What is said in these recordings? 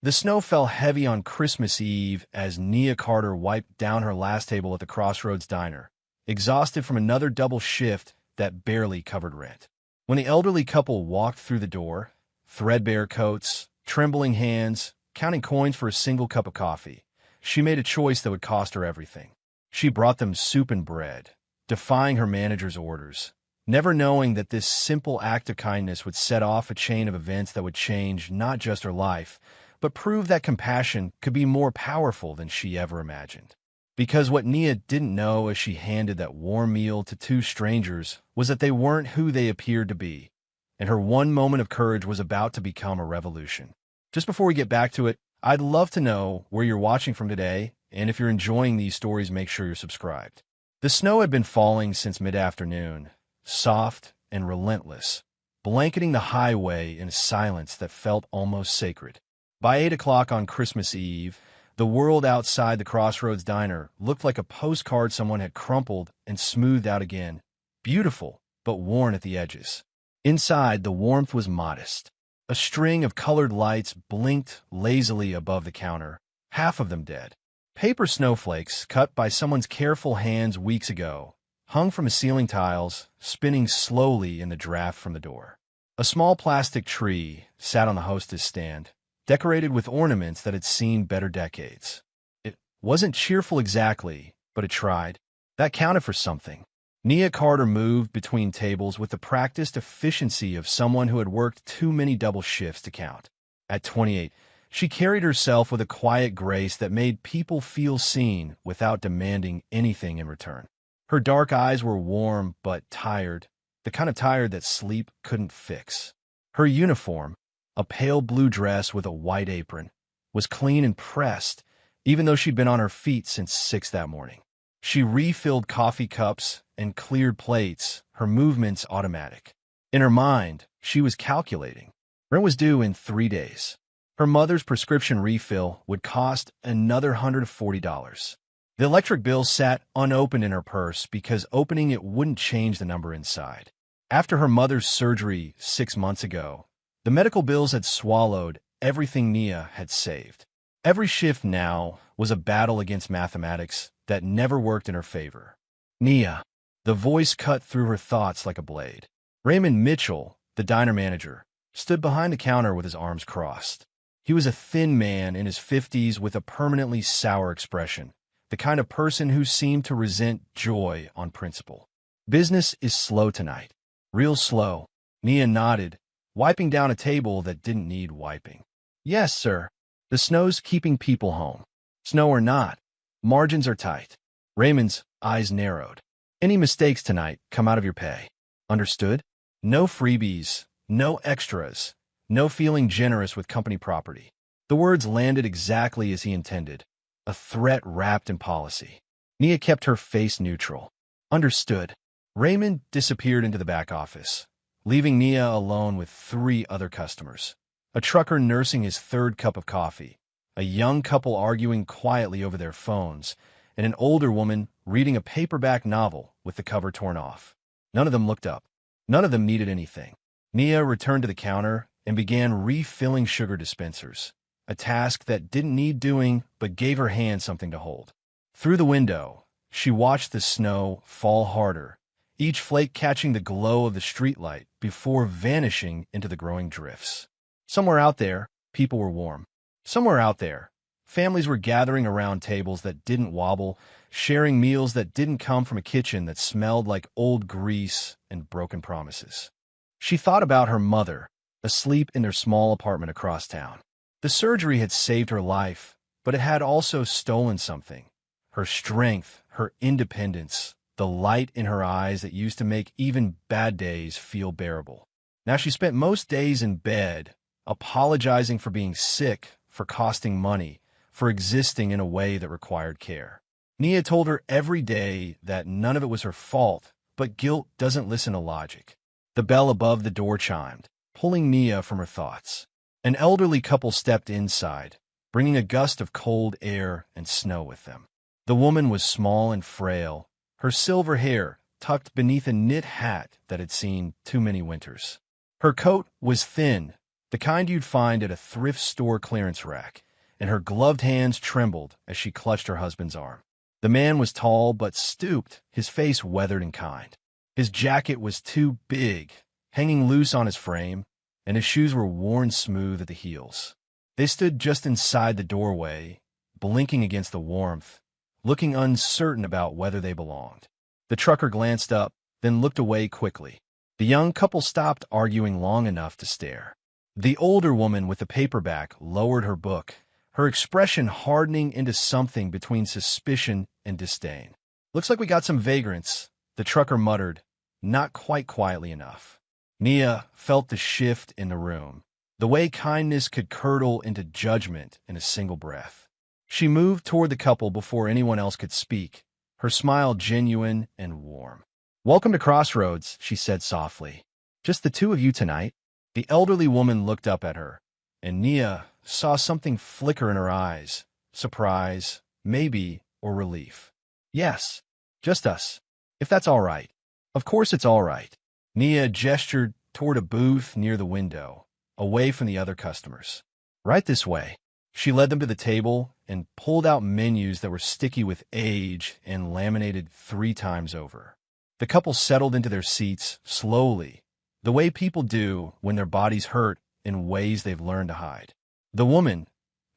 The snow fell heavy on Christmas Eve as Nia Carter wiped down her last table at the Crossroads Diner, exhausted from another double shift that barely covered rent. When the elderly couple walked through the door, threadbare coats, trembling hands, counting coins for a single cup of coffee, she made a choice that would cost her everything. She brought them soup and bread, defying her manager's orders, never knowing that this simple act of kindness would set off a chain of events that would change not just her life, but prove that compassion could be more powerful than she ever imagined. Because what Nia didn't know as she handed that warm meal to two strangers was that they weren't who they appeared to be, and her one moment of courage was about to become a revolution. Just before we get back to it, I'd love to know where you're watching from today, and if you're enjoying these stories, make sure you're subscribed. The snow had been falling since mid-afternoon, soft and relentless, blanketing the highway in a silence that felt almost sacred. By 8 o'clock on Christmas Eve, the world outside the Crossroads Diner looked like a postcard someone had crumpled and smoothed out again, beautiful but worn at the edges. Inside, the warmth was modest. A string of colored lights blinked lazily above the counter, half of them dead. Paper snowflakes, cut by someone's careful hands weeks ago, hung from the ceiling tiles, spinning slowly in the draft from the door. A small plastic tree sat on the hostess stand, decorated with ornaments that had seen better decades. It wasn't cheerful exactly, but it tried. That counted for something. Nia Carter moved between tables with the practiced efficiency of someone who had worked too many double shifts to count. At 28, she carried herself with a quiet grace that made people feel seen without demanding anything in return. Her dark eyes were warm but tired, the kind of tired that sleep couldn't fix. Her uniform, a pale blue dress with a white apron, was clean and pressed, even though she'd been on her feet since 6 that morning. She refilled coffee cups and cleared plates, her movements automatic. In her mind, she was calculating. Rent was due in 3 days. Her mother's prescription refill would cost another $140. The electric bill sat unopened in her purse because opening it wouldn't change the number inside. After her mother's surgery 6 months ago, the medical bills had swallowed everything Nia had saved. Every shift now was a battle against mathematics that never worked in her favor. Nia. The voice cut through her thoughts like a blade. Raymond Mitchell, the diner manager, stood behind the counter with his arms crossed. He was a thin man in his 50s with a permanently sour expression, the kind of person who seemed to resent joy on principle. Business is slow tonight. Real slow. Nia nodded, wiping down a table that didn't need wiping. Yes, sir. The snow's keeping people home. Snow or not, margins are tight. Raymond's eyes narrowed. Any mistakes tonight come out of your pay. Understood? No freebies, no extras, no feeling generous with company property. The words landed exactly as he intended, a threat wrapped in policy. Nia kept her face neutral. Understood. Raymond disappeared into the back office, leaving Nia alone with 3 other customers. A trucker nursing his 3rd cup of coffee, a young couple arguing quietly over their phones, and an older woman reading a paperback novel with the cover torn off. None of them looked up. None of them needed anything. Nia returned to the counter and began refilling sugar dispensers, a task that didn't need doing but gave her hand something to hold. Through the window, she watched the snow fall harder, each flake catching the glow of the streetlight before vanishing into the growing drifts. Somewhere out there, people were warm. Somewhere out there, families were gathering around tables that didn't wobble, sharing meals that didn't come from a kitchen that smelled like old grease and broken promises. She thought about her mother, asleep in their small apartment across town. The surgery had saved her life, but it had also stolen something. Her strength, her independence, the light in her eyes that used to make even bad days feel bearable. Now she spent most days in bed, apologizing for being sick, for costing money, for existing in a way that required care. Nia told her every day that none of it was her fault, but guilt doesn't listen to logic. The bell above the door chimed, pulling Nia from her thoughts. An elderly couple stepped inside, bringing a gust of cold air and snow with them. The woman was small and frail, her silver hair tucked beneath a knit hat that had seen too many winters. Her coat was thin, the kind you'd find at a thrift store clearance rack, and her gloved hands trembled as she clutched her husband's arm. The man was tall but stooped, his face weathered and kind. His jacket was too big, hanging loose on his frame, and his shoes were worn smooth at the heels. They stood just inside the doorway, blinking against the warmth, looking uncertain about whether they belonged. The trucker glanced up, then looked away quickly. The young couple stopped arguing long enough to stare. The older woman with the paperback lowered her book, her expression hardening into something between suspicion and disdain. "Looks like we got some vagrants," the trucker muttered, not quite quietly enough. Nia felt the shift in the room, the way kindness could curdle into judgment in a single breath. She moved toward the couple before anyone else could speak, her smile genuine and warm. "Welcome to Crossroads," she said softly. "Just the two of you tonight?" The elderly woman looked up at her, and Nia saw something flicker in her eyes, surprise, maybe, or relief. "Yes, just us, if that's all right." "Of course it's all right." Nia gestured toward a booth near the window, away from the other customers. "Right this way." She led them to the table and pulled out menus that were sticky with age and laminated 3 times over. The couple settled into their seats slowly, the way people do when their bodies hurt in ways they've learned to hide. The woman,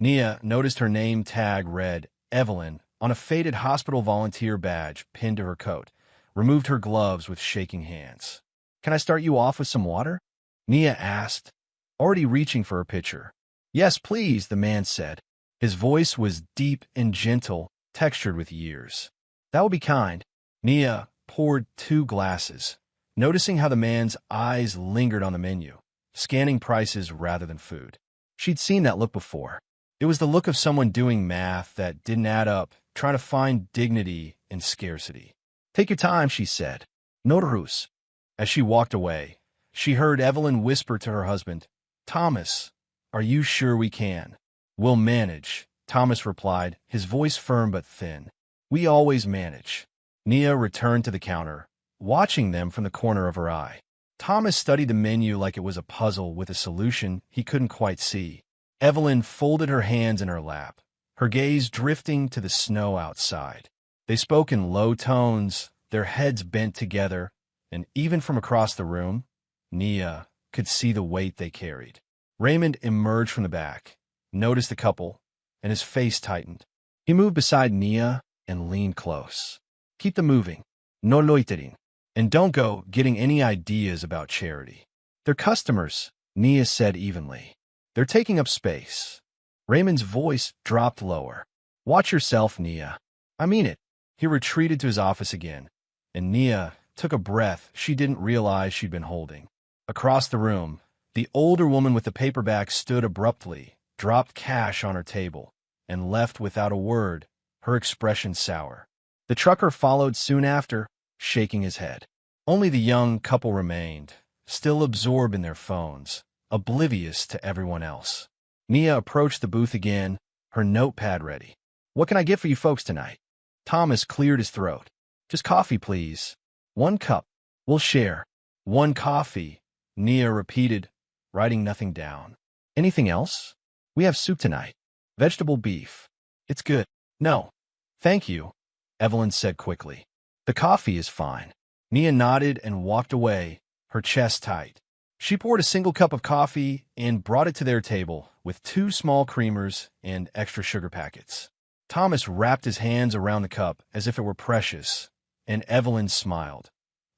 Nia noticed her name tag read Evelyn on a faded hospital volunteer badge pinned to her coat, removed her gloves with shaking hands. "Can I start you off with some water?" Nia asked, already reaching for her pitcher. "Yes, please," the man said. His voice was deep and gentle, textured with years. "That would be kind." Nia poured 2 glasses, noticing how the man's eyes lingered on the menu, scanning prices rather than food. She'd seen that look before. It was the look of someone doing math that didn't add up, trying to find dignity in scarcity. "Take your time," she said. "No ruse." As she walked away, she heard Evelyn whisper to her husband, "Thomas, are you sure we can?" "We'll manage," Thomas replied, his voice firm but thin. "We always manage." Nia returned to the counter, watching them from the corner of her eye. Thomas studied the menu like it was a puzzle with a solution he couldn't quite see. Evelyn folded her hands in her lap, her gaze drifting to the snow outside. They spoke in low tones, their heads bent together, and even from across the room, Nia could see the weight they carried. Raymond emerged from the back, noticed the couple, and his face tightened. He moved beside Nia and leaned close. "Keep them moving. No loitering. And don't go getting any ideas about charity. They're customers," Nia said evenly. "They're taking up space." Raymond's voice dropped lower. "Watch yourself, Nia." "I mean it." He retreated to his office again, and Nia took a breath she didn't realize she'd been holding. Across the room, the older woman with the paperback stood abruptly, dropped cash on her table, and left without a word, her expression sour. The trucker followed soon after, shaking his head. Only the young couple remained, still absorbed in their phones, oblivious to everyone else. Nia approached the booth again, her notepad ready. "What can I get for you folks tonight?" Thomas cleared his throat. "Just coffee, please. 1 cup. We'll share." "1 coffee," Nia repeated, writing nothing down. "Anything else?" "We have soup tonight. Vegetable beef. It's good." "No. Thank you," Evelyn said quickly. "The coffee is fine." Nia nodded and walked away, her chest tight. She poured a single cup of coffee and brought it to their table with 2 small creamers and extra sugar packets. Thomas wrapped his hands around the cup as if it were precious, and Evelyn smiled.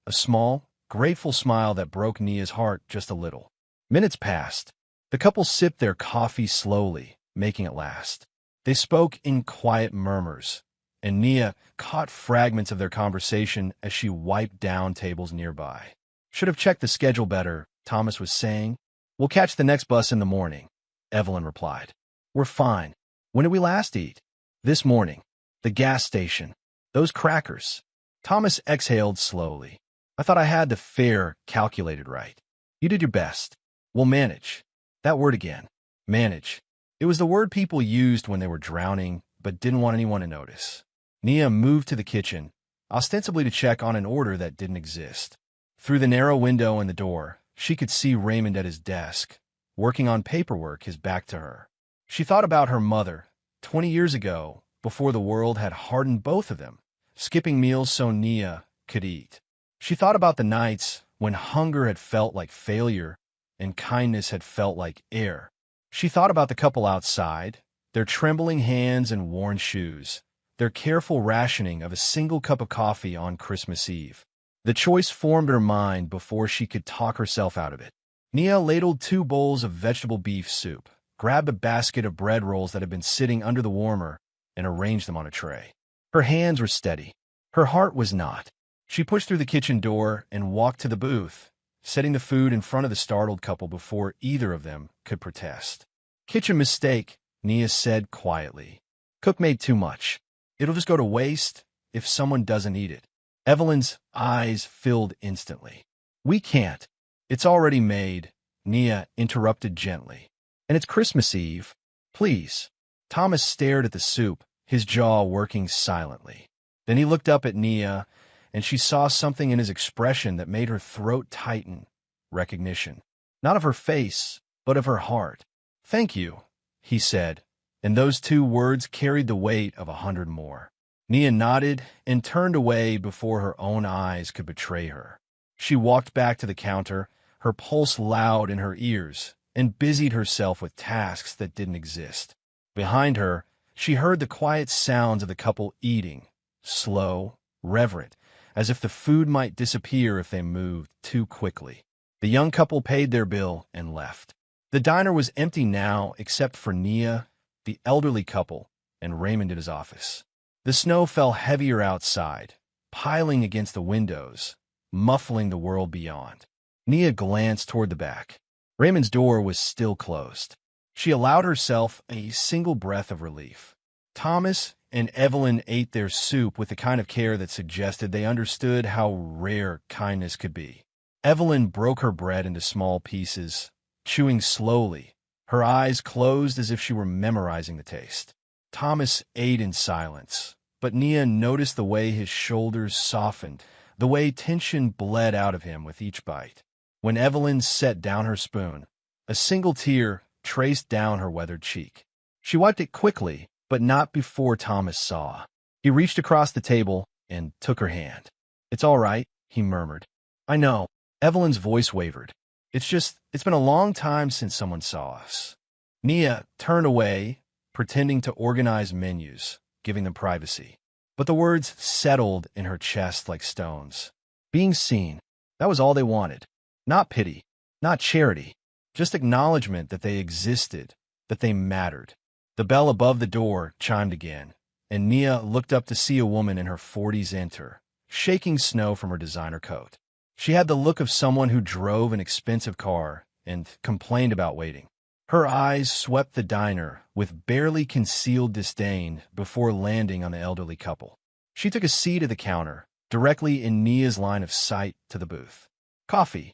A small, grateful smile that broke Nia's heart just a little. Minutes passed. The couple sipped their coffee slowly, making it last. They spoke in quiet murmurs, and Nia caught fragments of their conversation as she wiped down tables nearby. "Should have checked the schedule better," Thomas was saying. "We'll catch the next bus in the morning," Evelyn replied. "We're fine. When did we last eat?" "This morning. The gas station. Those crackers." Thomas exhaled slowly. "I thought I had the fare calculated right." "You did your best. We'll manage." That word again. Manage. It was the word people used when they were drowning, but didn't want anyone to notice. Nia moved to the kitchen, ostensibly to check on an order that didn't exist. Through the narrow window in the door, she could see Raymond at his desk, working on paperwork, his back to her. She thought about her mother, 20 years ago, before the world had hardened both of them, skipping meals so Nia could eat. She thought about the nights when hunger had felt like failure and kindness had felt like air. She thought about the couple outside, their trembling hands and worn shoes, their careful rationing of a single cup of coffee on Christmas Eve. The choice formed her mind before she could talk herself out of it. Nia ladled 2 bowls of vegetable beef soup, grabbed a basket of bread rolls that had been sitting under the warmer, and arranged them on a tray. Her hands were steady. Her heart was not. She pushed through the kitchen door and walked to the booth, setting the food in front of the startled couple before either of them could protest. "Kitchen mistake," Nia said quietly. "Cook made too much. It'll just go to waste if someone doesn't eat it." Evelyn's eyes filled instantly. "We can't. It's already made," Nia interrupted gently. "And it's Christmas Eve. Please." Thomas stared at the soup, his jaw working silently. Then he looked up at Nia, and she saw something in his expression that made her throat tighten. Recognition. Not of her face, but of her heart. "Thank you," he said, and those 2 words carried the weight of 100 more. Nia nodded and turned away before her own eyes could betray her. She walked back to the counter, her pulse loud in her ears, and busied herself with tasks that didn't exist. Behind her, she heard the quiet sounds of the couple eating, slow, reverent, as if the food might disappear if they moved too quickly. The young couple paid their bill and left. The diner was empty now except for Nia, the elderly couple, and Raymond in his office. The snow fell heavier outside, piling against the windows, muffling the world beyond. Nia glanced toward the back. Raymond's door was still closed. She allowed herself a single breath of relief. Thomas and Evelyn ate their soup with the kind of care that suggested they understood how rare kindness could be. Evelyn broke her bread into small pieces, chewing slowly, her eyes closed as if she were memorizing the taste. Thomas ate in silence, but Nia noticed the way his shoulders softened, the way tension bled out of him with each bite. When Evelyn set down her spoon, a single tear traced down her weathered cheek. She wiped it quickly, but not before Thomas saw. He reached across the table and took her hand. "It's all right," he murmured. "I know." Evelyn's voice wavered. It's been a long time since someone saw us." Nia turned away, pretending to organize menus, giving them privacy. But the words settled in her chest like stones. Being seen, that was all they wanted. Not pity, not charity, just acknowledgement that they existed, that they mattered. The bell above the door chimed again, and Nia looked up to see a woman in her 40s enter, shaking snow from her designer coat. She had the look of someone who drove an expensive car and complained about waiting. Her eyes swept the diner with barely concealed disdain before landing on the elderly couple. She took a seat at the counter, directly in Nia's line of sight to the booth. "Coffee,"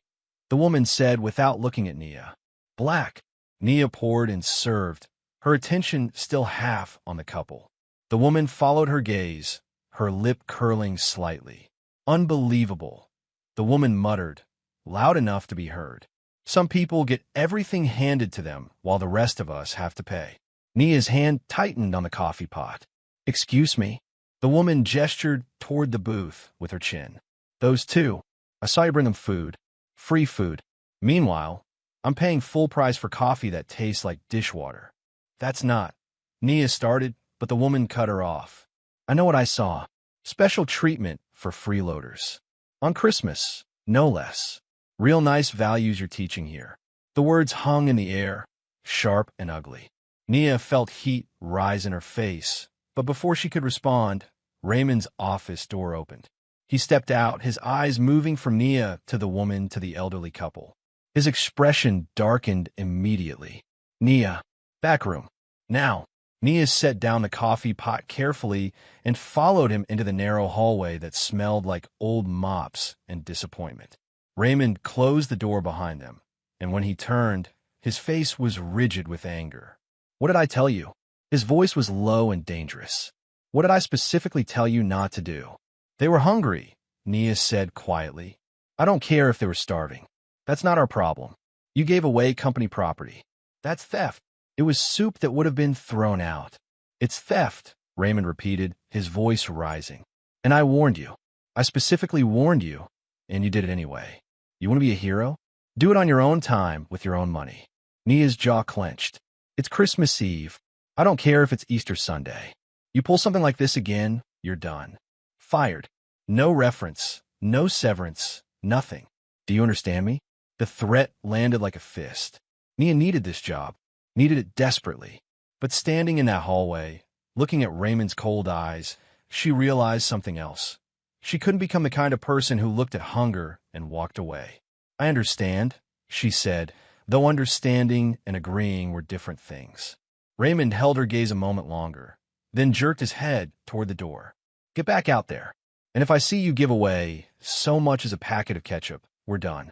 the woman said without looking at Nia. "Black." Nia poured and served, her attention still half on the couple. The woman followed her gaze, her lip curling slightly. "Unbelievable," the woman muttered, loud enough to be heard. "Some people get everything handed to them while the rest of us have to pay." Nia's hand tightened on the coffee pot. "Excuse me." The woman gestured toward the booth with her chin. "Those 2. I saw you bring them food. Free food. Meanwhile, I'm paying full price for coffee that tastes like dishwater." "That's not." Nia started, but the woman cut her off. "I know what I saw. Special treatment for freeloaders. On Christmas, no less. Real nice values you're teaching here." The words hung in the air, sharp and ugly. Nia felt heat rise in her face, but before she could respond, Raymond's office door opened. He stepped out, his eyes moving from Nia to the woman to the elderly couple. His expression darkened immediately. "Nia, back room. Now." Nia set down the coffee pot carefully and followed him into the narrow hallway that smelled like old mops and disappointment. Raymond closed the door behind them, and when he turned, his face was rigid with anger. "What did I tell you?" His voice was low and dangerous. "What did I specifically tell you not to do?" "They were hungry," Nia said quietly. "I don't care if they were starving. That's not our problem. You gave away company property. That's theft. It was soup that would have been thrown out. It's theft, Raymond repeated, his voice rising. And I warned you. I specifically warned you, and you did it anyway. You want to be a hero? Do it on your own time with your own money. Nia's jaw clenched. It's Christmas Eve. I don't care if it's Easter Sunday. You pull something like this again, you're done. Fired. No reference, no severance, nothing. Do you understand me? The threat landed like a fist. Nia needed this job, needed it desperately. But standing in that hallway, looking at Raymond's cold eyes, she realized something else. She couldn't become the kind of person who looked at hunger and walked away. I understand, she said, though understanding and agreeing were different things. Raymond held her gaze a moment longer, then jerked his head toward the door. Get back out there. And if I see you give away so much as a packet of ketchup, we're done.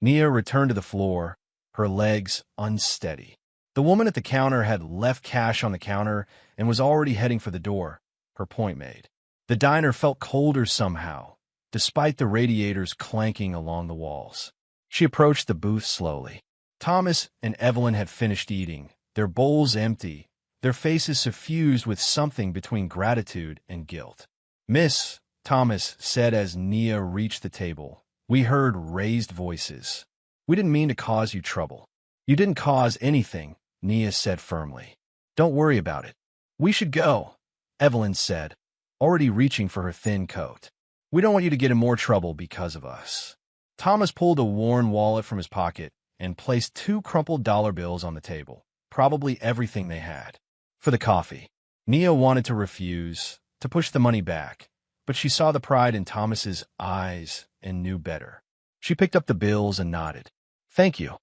Nia returned to the floor, her legs unsteady. The woman at the counter had left cash on the counter and was already heading for the door, her point made. The diner felt colder somehow, despite the radiators clanking along the walls. She approached the booth slowly. Thomas and Evelyn had finished eating, their bowls empty, their faces suffused with something between gratitude and guilt. Miss, Thomas said as Nia reached the table, we heard raised voices. We didn't mean to cause you trouble. You didn't cause anything, Nia said firmly. Don't worry about it. We should go, Evelyn said, already reaching for her thin coat. We don't want you to get in more trouble because of us. Thomas pulled a worn wallet from his pocket and placed 2 crumpled dollar bills on the table, probably everything they had. For the coffee. Nia wanted to refuse, to push the money back, but she saw the pride in Thomas's eyes and knew better. She picked up the bills and nodded. Thank you.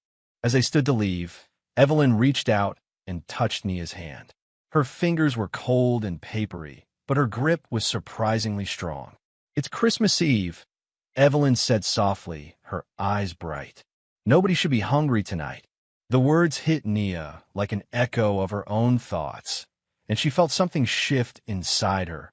As they stood to leave, Evelyn reached out and touched Nia's hand. Her fingers were cold and papery, but her grip was surprisingly strong. It's Christmas Eve, Evelyn said softly, her eyes bright. Nobody should be hungry tonight. The words hit Nia like an echo of her own thoughts, and she felt something shift inside her,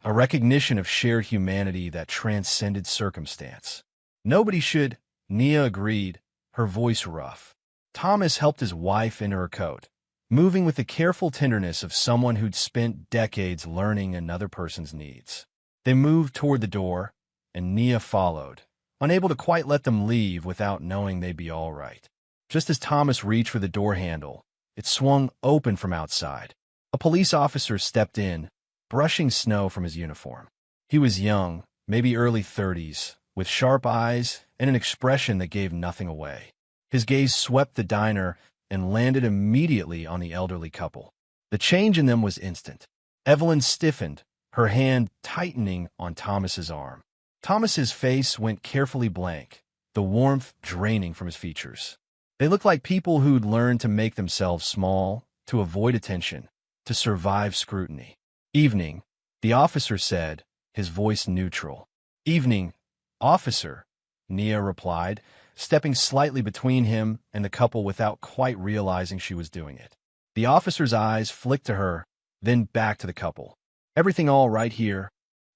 a recognition of shared humanity that transcended circumstance. Nobody should, Nia agreed, her voice rough. Thomas helped his wife into her coat, moving with the careful tenderness of someone who'd spent decades learning another person's needs. They moved toward the door, and Nia followed, unable to quite let them leave without knowing they'd be all right. Just as Thomas reached for the door handle, it swung open from outside. A police officer stepped in, brushing snow from his uniform. He was young, maybe early 30s, with sharp eyes and an expression that gave nothing away. His gaze swept the diner and landed immediately on the elderly couple. The change in them was instant. Evelyn stiffened, her hand tightening on Thomas's arm. Thomas's face went carefully blank, the warmth draining from his features. They looked like people who'd learned to make themselves small, to avoid attention, to survive scrutiny. Evening, the officer said, his voice neutral. Evening, officer, Nia replied, stepping slightly between him and the couple without quite realizing she was doing it. The officer's eyes flicked to her, then back to the couple. Everything all right here?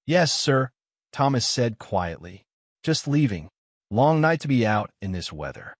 Yes, sir, Thomas said quietly. Just leaving. Long night to be out in this weather.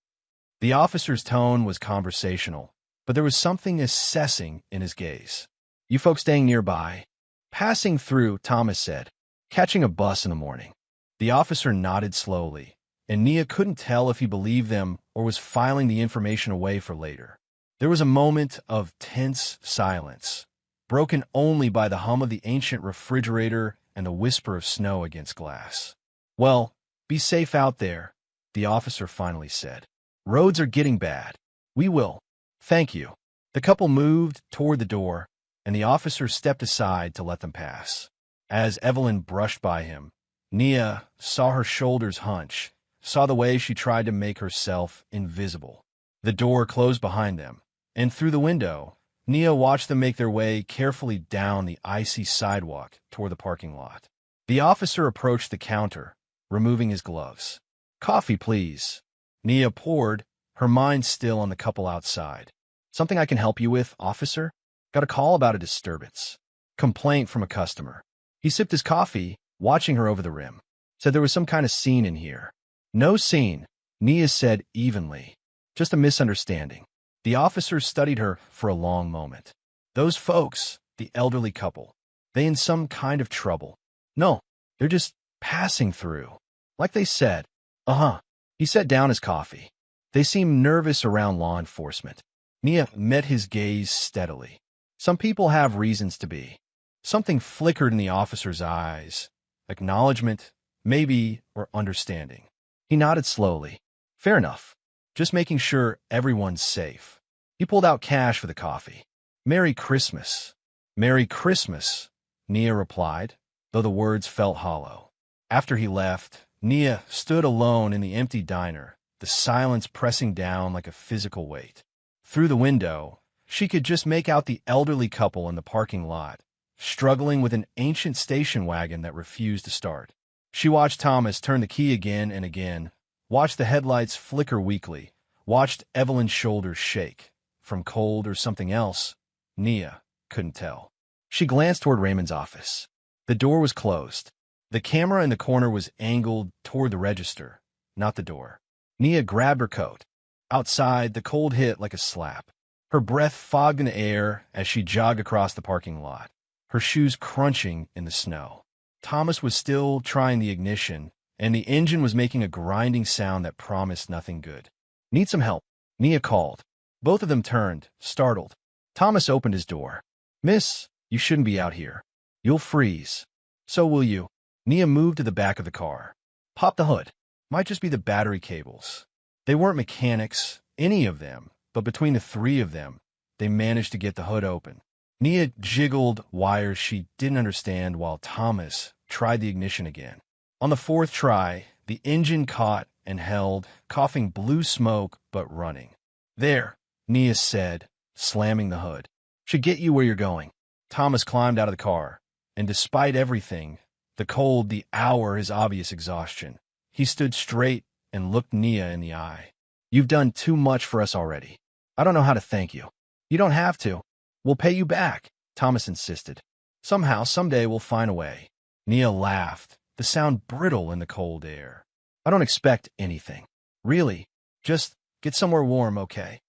The officer's tone was conversational, but there was something assessing in his gaze. You folks staying nearby? Passing through, Thomas said. Catching a bus in the morning. The officer nodded slowly, and Nia couldn't tell if he believed them or was filing the information away for later. There was a moment of tense silence, broken only by the hum of the ancient refrigerator and the whisper of snow against glass. Well, be safe out there, the officer finally said. Roads are getting bad. We will. Thank you. The couple moved toward the door, and the officer stepped aside to let them pass. As Evelyn brushed by him, Nia saw her shoulders hunch, saw the way she tried to make herself invisible. The door closed behind them, and through the window, Nia watched them make their way carefully down the icy sidewalk toward the parking lot. The officer approached the counter, removing his gloves. Coffee, please. Nia poured, her mind still on the couple outside. Something I can help you with, officer? Got a call about a disturbance. Complaint from a customer. He sipped his coffee, watching her over the rim. Said there was some kind of scene in here. No scene, Nia said evenly. Just a misunderstanding. The officers studied her for a long moment. Those folks, the elderly couple, they in some kind of trouble? No, they're just passing through. Like they said. Uh-huh. He set down his coffee. They seemed nervous around law enforcement. Nia met his gaze steadily. Some people have reasons to be. Something flickered in the officer's eyes. Acknowledgement, maybe, or understanding. He nodded slowly. Fair enough. Just making sure everyone's safe. He pulled out cash for the coffee. Merry Christmas. Merry Christmas, Nia replied, though the words felt hollow. After he left, Nia stood alone in the empty diner, the silence pressing down like a physical weight. Through the window, she could just make out the elderly couple in the parking lot, struggling with an ancient station wagon that refused to start. She watched Thomas turn the key again and again, watched the headlights flicker weakly, watched Evelyn's shoulders shake. From cold or something else, Nia couldn't tell. She glanced toward Raymond's office. The door was closed. The camera in the corner was angled toward the register, not the door. Nia grabbed her coat. Outside, the cold hit like a slap. Her breath fogged in the air as she jogged across the parking lot, her shoes crunching in the snow. Thomas was still trying the ignition, and the engine was making a grinding sound that promised nothing good. Need some help? Nia called. Both of them turned, startled. Thomas opened his door. Miss, you shouldn't be out here. You'll freeze. So will you. Nia moved to the back of the car. Pop the hood. Might just be the battery cables. They weren't mechanics, any of them, but between the three of them, they managed to get the hood open. Nia jiggled wires she didn't understand while Thomas tried the ignition again. On the fourth try, the engine caught and held, coughing blue smoke but running. There, Nia said, slamming the hood. Should get you where you're going. Thomas climbed out of the car, and despite everything, the cold, the hour, his obvious exhaustion, he stood straight and looked Nia in the eye. You've done too much for us already. I don't know how to thank you. You don't have to. We'll pay you back, Thomas insisted. Somehow, someday we'll find a way. Nia laughed, the sound brittle in the cold air. I don't expect anything. Really, just get somewhere warm, okay?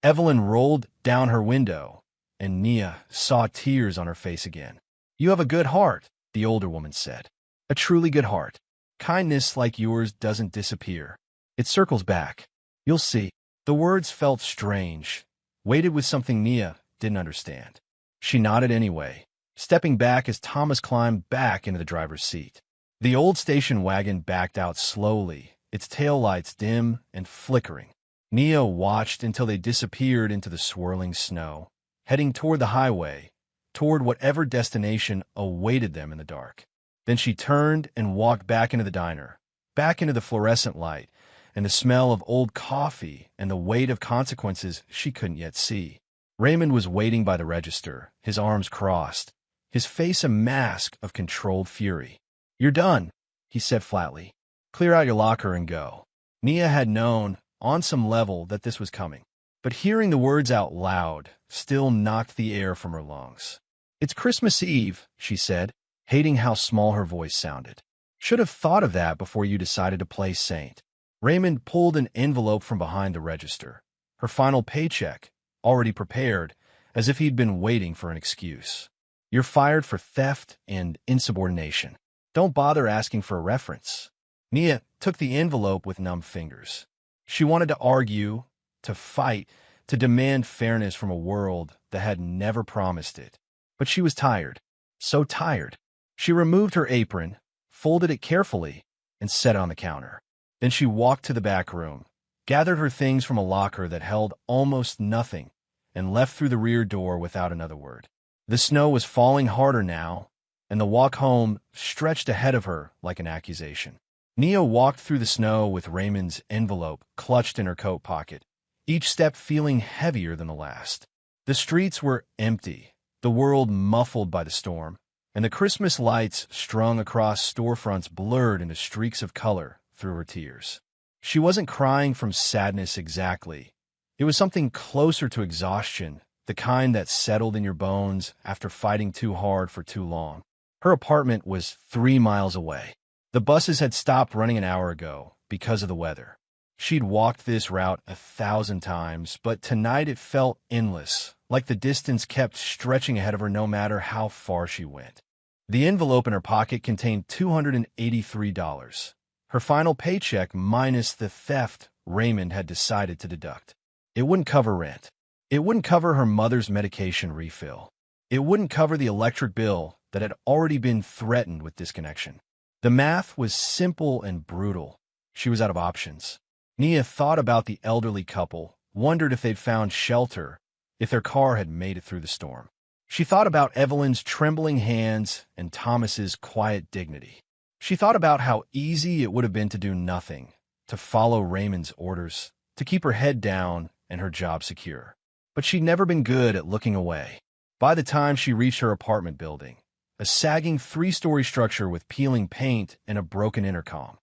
Evelyn rolled down her window, and Nia saw tears on her face again. You have a good heart, the older woman said. A truly good heart. Kindness like yours doesn't disappear. It circles back. You'll see. The words felt strange, weighted with something Nia didn't understand. She nodded anyway, stepping back as Thomas climbed back into the driver's seat. The old station wagon backed out slowly, its taillights dim and flickering. Nia watched until they disappeared into the swirling snow, heading toward the highway, toward whatever destination awaited them in the dark. Then she turned and walked back into the diner, back into the fluorescent light, and the smell of old coffee and the weight of consequences she couldn't yet see. Raymond was waiting by the register, his arms crossed, his face a mask of controlled fury. You're done, he said flatly. Clear out your locker and go. Nia had known, on some level, that this was coming, but hearing the words out loud still knocked the air from her lungs. It's Christmas Eve, she said, hating how small her voice sounded. Should have thought of that before you decided to play saint. Raymond pulled an envelope from behind the register, her final paycheck, already prepared, as if he'd been waiting for an excuse. You're fired for theft and insubordination. Don't bother asking for a reference. Nia took the envelope with numb fingers. She wanted to argue, to fight, to demand fairness from a world that had never promised it. But she was tired, so tired. She removed her apron, folded it carefully, and set it on the counter. Then she walked to the back room, gathered her things from a locker that held almost nothing, and left through the rear door without another word. The snow was falling harder now, and the walk home stretched ahead of her like an accusation. Nia walked through the snow with Raymond's envelope clutched in her coat pocket, each step feeling heavier than the last. The streets were empty, the world muffled by the storm, and the Christmas lights strung across storefronts blurred into streaks of color through her tears. She wasn't crying from sadness exactly. It was something closer to exhaustion, the kind that settled in your bones after fighting too hard for too long. Her apartment was 3 miles away. The buses had stopped running an hour ago because of the weather. She'd walked this route 1,000 times, but tonight it felt endless, like the distance kept stretching ahead of her no matter how far she went. The envelope in her pocket contained $283, her final paycheck minus the theft Raymond had decided to deduct. It wouldn't cover rent. It wouldn't cover her mother's medication refill. It wouldn't cover the electric bill that had already been threatened with disconnection. The math was simple and brutal. She was out of options. Nia thought about the elderly couple, wondered if they'd found shelter, if their car had made it through the storm. She thought about Evelyn's trembling hands and Thomas's quiet dignity. She thought about how easy it would have been to do nothing, to follow Raymond's orders, to keep her head down and her job secure. But she'd never been good at looking away. By the time she reached her apartment building, a sagging 3-story structure with peeling paint and a broken intercom,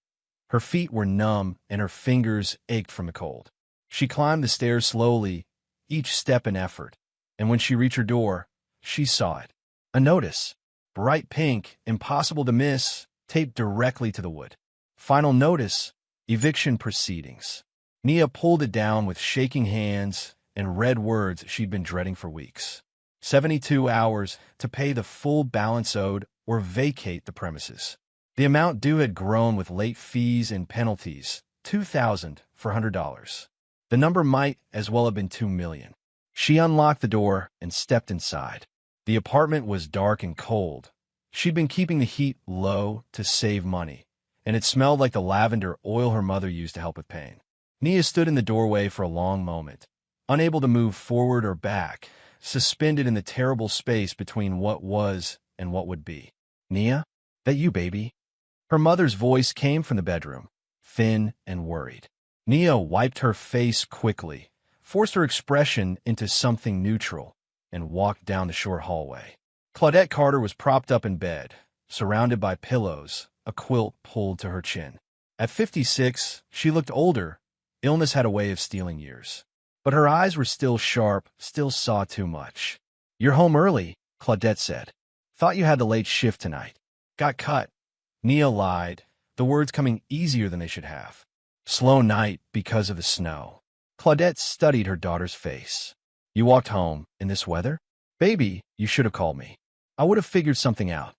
her feet were numb and her fingers ached from the cold. She climbed the stairs slowly, each step an effort, and when she reached her door, she saw it. A notice, bright pink, impossible to miss, taped directly to the wood. Final notice, eviction proceedings. Nia pulled it down with shaking hands and read words she'd been dreading for weeks. 72 hours to pay the full balance owed or vacate the premises. The amount due had grown with late fees and penalties, $2,400. The number might as well have been $2 million. She unlocked the door and stepped inside. The apartment was dark and cold. She'd been keeping the heat low to save money, and it smelled like the lavender oil her mother used to help with pain. Nia stood in the doorway for a long moment, unable to move forward or back, suspended in the terrible space between what was and what would be. "Nia? That you, baby?" Her mother's voice came from the bedroom, thin and worried. Nia wiped her face quickly, forced her expression into something neutral, and walked down the short hallway. Claudette Carter was propped up in bed, surrounded by pillows, a quilt pulled to her chin. At 56, she looked older. Illness had a way of stealing years. But her eyes were still sharp, still saw too much. "You're home early," Claudette said. "Thought you had the late shift tonight." "Got cut." Nia lied, the words coming easier than they should have. "Slow night because of the snow." Claudette studied her daughter's face. "You walked home in this weather?" "Baby, you should have called me. I would have figured something out."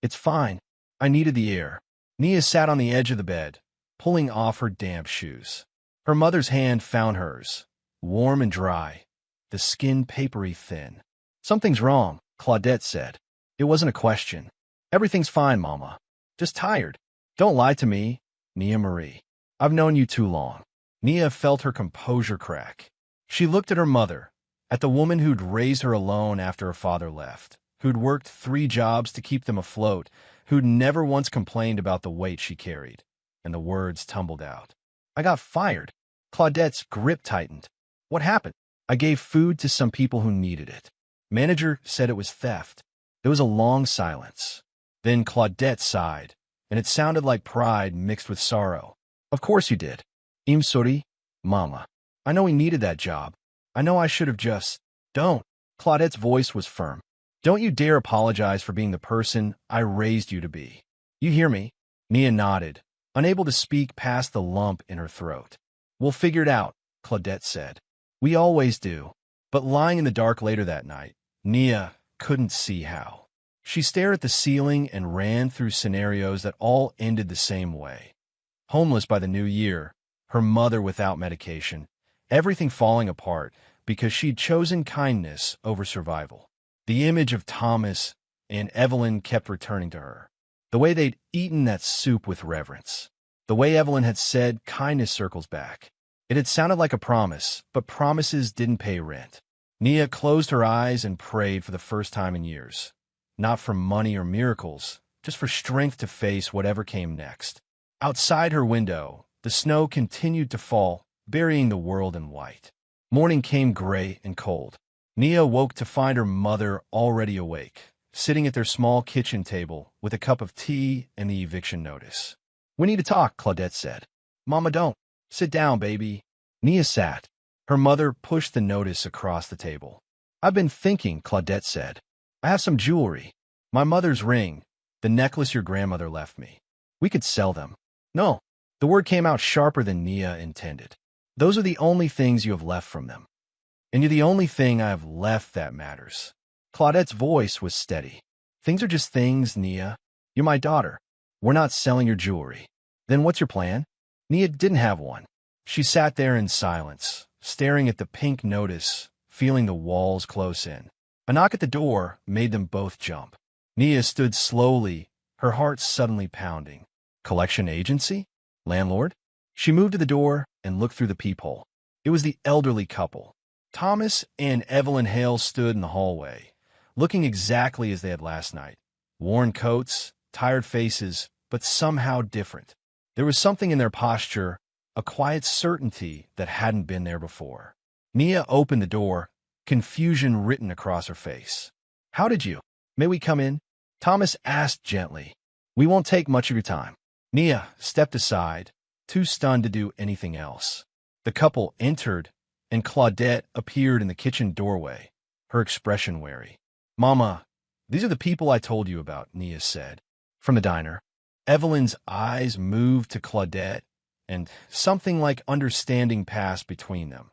"It's fine. I needed the air." Nia sat on the edge of the bed, pulling off her damp shoes. Her mother's hand found hers, warm and dry, the skin papery thin. "Something's wrong," Claudette said. It wasn't a question. "Everything's fine, Mama. Just tired." "Don't lie to me, Nia Marie. I've known you too long." Nia felt her composure crack. She looked at her mother, at the woman who'd raised her alone after her father left, who'd worked 3 jobs to keep them afloat, who'd never once complained about the weight she carried, and the words tumbled out. "I got fired." Claudette's grip tightened. "What happened?" "I gave food to some people who needed it. Manager said it was theft." There was a long silence. Then Claudette sighed, and it sounded like pride mixed with sorrow. "Of course you did. I'm sorry, Mama. I know he needed that job. I know I should have just—" "Don't." Claudette's voice was firm. "Don't you dare apologize for being the person I raised you to be. You hear me?" Nia nodded, unable to speak past the lump in her throat. "We'll figure it out," Claudette said. "We always do." But lying in the dark later that night, Nia couldn't see how. She stared at the ceiling and ran through scenarios that all ended the same way. Homeless by the new year, her mother without medication, everything falling apart because she'd chosen kindness over survival. The image of Thomas and Evelyn kept returning to her. The way they'd eaten that soup with reverence. The way Evelyn had said kindness circles back. It had sounded like a promise, but promises didn't pay rent. Nia closed her eyes and prayed for the first time in years. Not for money or miracles, just for strength to face whatever came next. Outside her window, the snow continued to fall, burying the world in white. Morning came gray and cold. Nia woke to find her mother already awake, sitting at their small kitchen table with a cup of tea and the eviction notice. "We need to talk," Claudette said. "Mama, don't." "Sit down, baby." Nia sat. Her mother pushed the notice across the table. "I've been thinking," Claudette said. "I have some jewelry. My mother's ring, the necklace your grandmother left me. We could sell them." "No." The word came out sharper than Nia intended. Those are the only things you have left from them. And you're the only thing I have left that matters. Claudette's voice was steady. Things are just things, Nia. You're my daughter. We're not selling your jewelry. Then what's your plan? Nia didn't have one. She sat there in silence, staring at the pink notice, feeling the walls close in. A knock at the door made them both jump. Nia stood slowly, her heart suddenly pounding. Collection agency? Landlord? She moved to the door and looked through the peephole. It was the elderly couple. Thomas and Evelyn Hale stood in the hallway, looking exactly as they had last night. Worn coats, tired faces, but somehow different. There was something in their posture, a quiet certainty that hadn't been there before. Nia opened the door, confusion written across her face. How did you? May we come in? Thomas asked gently. We won't take much of your time. Nia stepped aside, too stunned to do anything else. The couple entered, and Claudette appeared in the kitchen doorway, her expression wary. Mama, these are the people I told you about, Nia said. From the diner. Evelyn's eyes moved to Claudette, and something like understanding passed between them.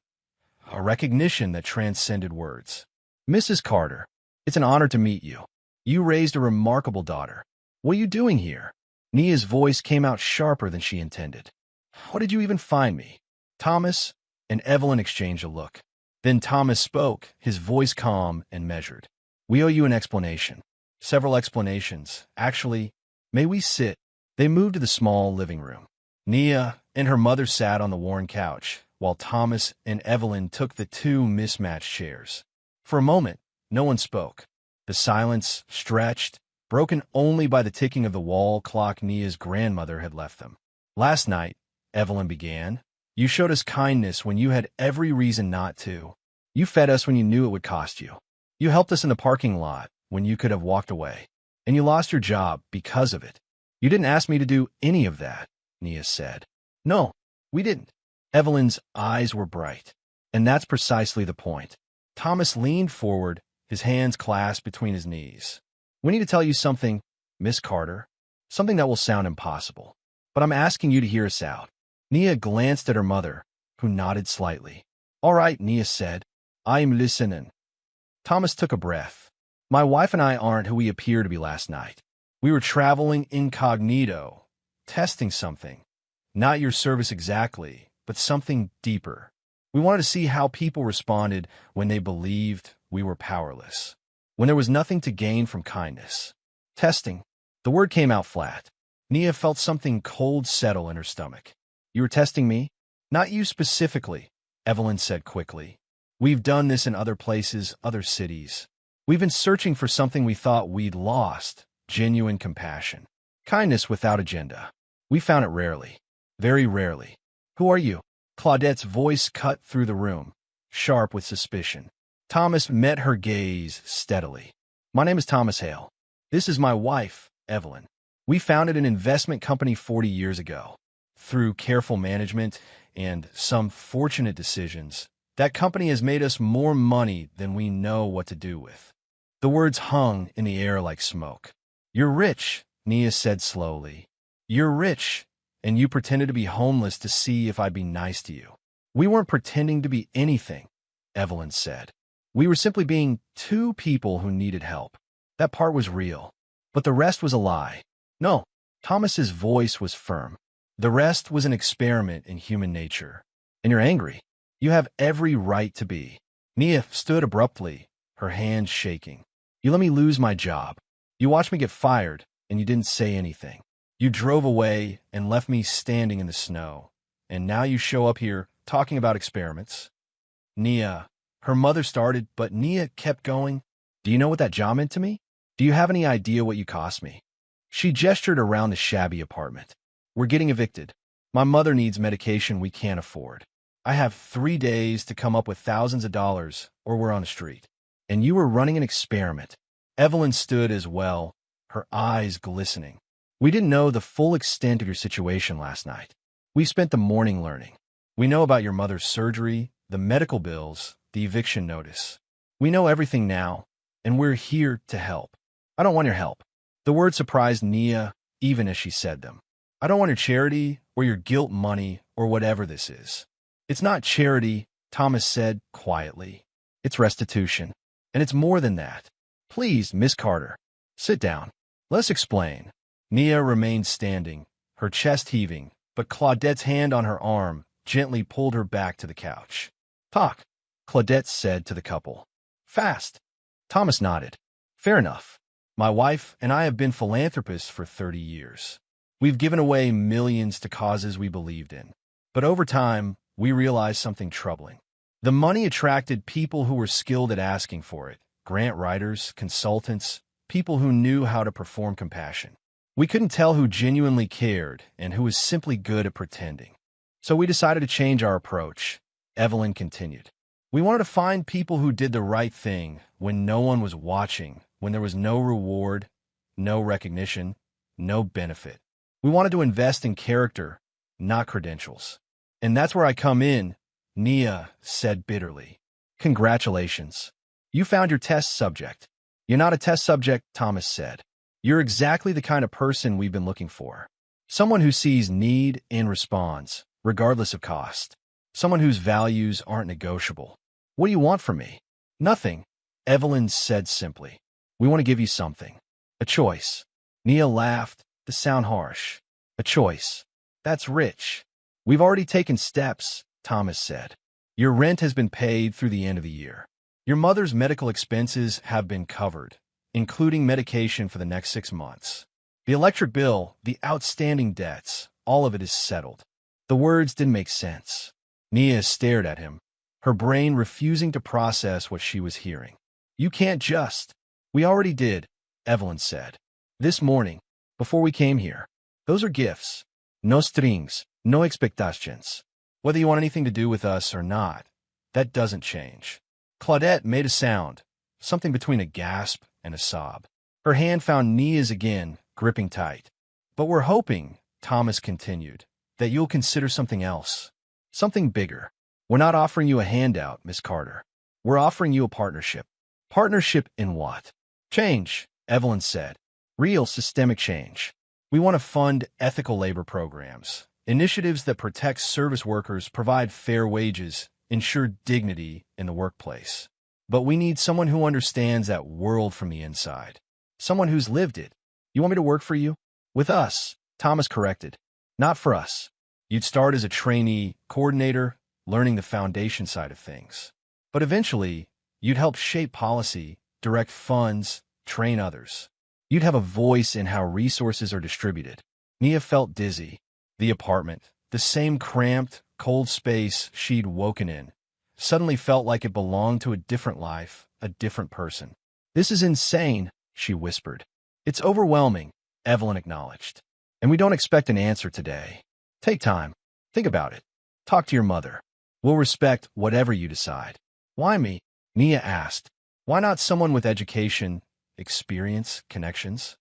A recognition that transcended words. Mrs. Carter, it's an honor to meet you. You raised a remarkable daughter. What are you doing here? Nia's voice came out sharper than she intended. How did you even find me? Thomas and Evelyn exchanged a look. Then Thomas spoke, his voice calm and measured. We owe you an explanation. Several explanations. Actually, may we sit? They moved to the small living room. Nia and her mother sat on the worn couch, while Thomas and Evelyn took the two mismatched chairs. For a moment, no one spoke. The silence stretched, broken only by the ticking of the wall clock Nia's grandmother had left them. Last night, Evelyn began, you showed us kindness when you had every reason not to. You fed us when you knew it would cost you. You helped us in the parking lot when you could have walked away. And you lost your job because of it. You didn't ask me to do any of that, Nia said. No, we didn't. Evelyn's eyes were bright. And that's precisely the point. Thomas leaned forward, his hands clasped between his knees. We need to tell you something, Miss Carter. Something that will sound impossible. But I'm asking you to hear us out. Nia glanced at her mother, who nodded slightly. All right, Nia said. I'm listening. Thomas took a breath. My wife and I aren't who we appeared to be last night. We were traveling incognito, testing something. Not your service exactly, but something deeper. We wanted to see how people responded when they believed we were powerless. When there was nothing to gain from kindness. Testing. The word came out flat. Nia felt something cold settle in her stomach. You were testing me? Not you specifically, Evelyn said quickly. We've done this in other places, other cities. We've been searching for something we thought we'd lost, genuine compassion. Kindness without agenda. We found it rarely. Very rarely. Who are you? Claudette's voice cut through the room, sharp with suspicion. Thomas met her gaze steadily. My name is Thomas Hale. This is my wife, Evelyn. We founded an investment company 40 years ago. Through careful management and some fortunate decisions, that company has made us more money than we know what to do with. The words hung in the air like smoke. You're rich, Nia said slowly. You're rich, and you pretended to be homeless to see if I'd be nice to you. We weren't pretending to be anything, Evelyn said. We were simply being two people who needed help. That part was real, but the rest was a lie. No, Thomas's voice was firm. The rest was an experiment in human nature. And you're angry. You have every right to be. Nia stood abruptly, her hands shaking. You let me lose my job. You watched me get fired, and you didn't say anything. You drove away and left me standing in the snow. And now you show up here talking about experiments. Nia, her mother started, but Nia kept going. Do you know what that job meant to me? Do you have any idea what you cost me? She gestured around the shabby apartment. We're getting evicted. My mother needs medication we can't afford. I have 3 days to come up with thousands of dollars, or we're on the street. And you were running an experiment. Evelyn stood as well, her eyes glistening. We didn't know the full extent of your situation last night. We spent the morning learning. We know about your mother's surgery, the medical bills, the eviction notice. We know everything now, and we're here to help. I don't want your help. The word surprised Nia even as she said them. I don't want your charity or your guilt money, or whatever this is. It's not charity, Thomas said quietly. It's restitution. And it's more than that. Please, Miss Carter, sit down. Let's explain. Nia remained standing, her chest heaving, but Claudette's hand on her arm gently pulled her back to the couch. Talk, Claudette said to the couple. Fast. Thomas nodded. Fair enough. My wife and I have been philanthropists for 30 years. We've given away millions to causes we believed in. But over time, we realized something troubling. The money attracted people who were skilled at asking for it, grant writers, consultants, people who knew how to perform compassion. We couldn't tell who genuinely cared and who was simply good at pretending. So we decided to change our approach, Evelyn continued. We wanted to find people who did the right thing when no one was watching, when there was no reward, no recognition, no benefit. We wanted to invest in character, not credentials. And that's where I come in, Nia said bitterly. Congratulations. You found your test subject. You're not a test subject, Thomas said. You're exactly the kind of person we've been looking for. Someone who sees need and responds, regardless of cost. Someone whose values aren't negotiable. What do you want from me? Nothing, Evelyn said simply. We want to give you something. A choice. Nia laughed, to sound harsh. A choice. That's rich. We've already taken steps, Thomas said. Your rent has been paid through the end of the year. Your mother's medical expenses have been covered, including medication for the next 6 months. The electric bill, the outstanding debts, all of it is settled. The words didn't make sense. Nia stared at him, her brain refusing to process what she was hearing. You can't just. We already did, Evelyn said. This morning, before we came here. Those are gifts. No strings, no expectations. Whether you want anything to do with us or not, that doesn't change. Claudette made a sound, something between a gasp and a sob. Her hand found Nia's again, gripping tight. But we're hoping, Thomas continued, that you'll consider something else. Something bigger. We're not offering you a handout, Miss Carter. We're offering you a partnership. Partnership in what? Change, Evelyn said. Real systemic change. We want to fund ethical labor programs, initiatives that protect service workers, provide fair wages, ensure dignity in the workplace. But we need someone who understands that world from the inside. Someone who's lived it. You want me to work for you? With us, Thomas corrected. Not for us. You'd start as a trainee coordinator, learning the foundation side of things. But eventually, you'd help shape policy, direct funds, train others. You'd have a voice in how resources are distributed. Nia felt dizzy. The apartment, the same cramped, cold space she'd woken in, suddenly felt like it belonged to a different life, a different person. This is insane, she whispered. It's overwhelming, Evelyn acknowledged. And we don't expect an answer today. Take time. Think about it. Talk to your mother. We'll respect whatever you decide. Why me? Nia asked. Why not someone with education, experience, connections?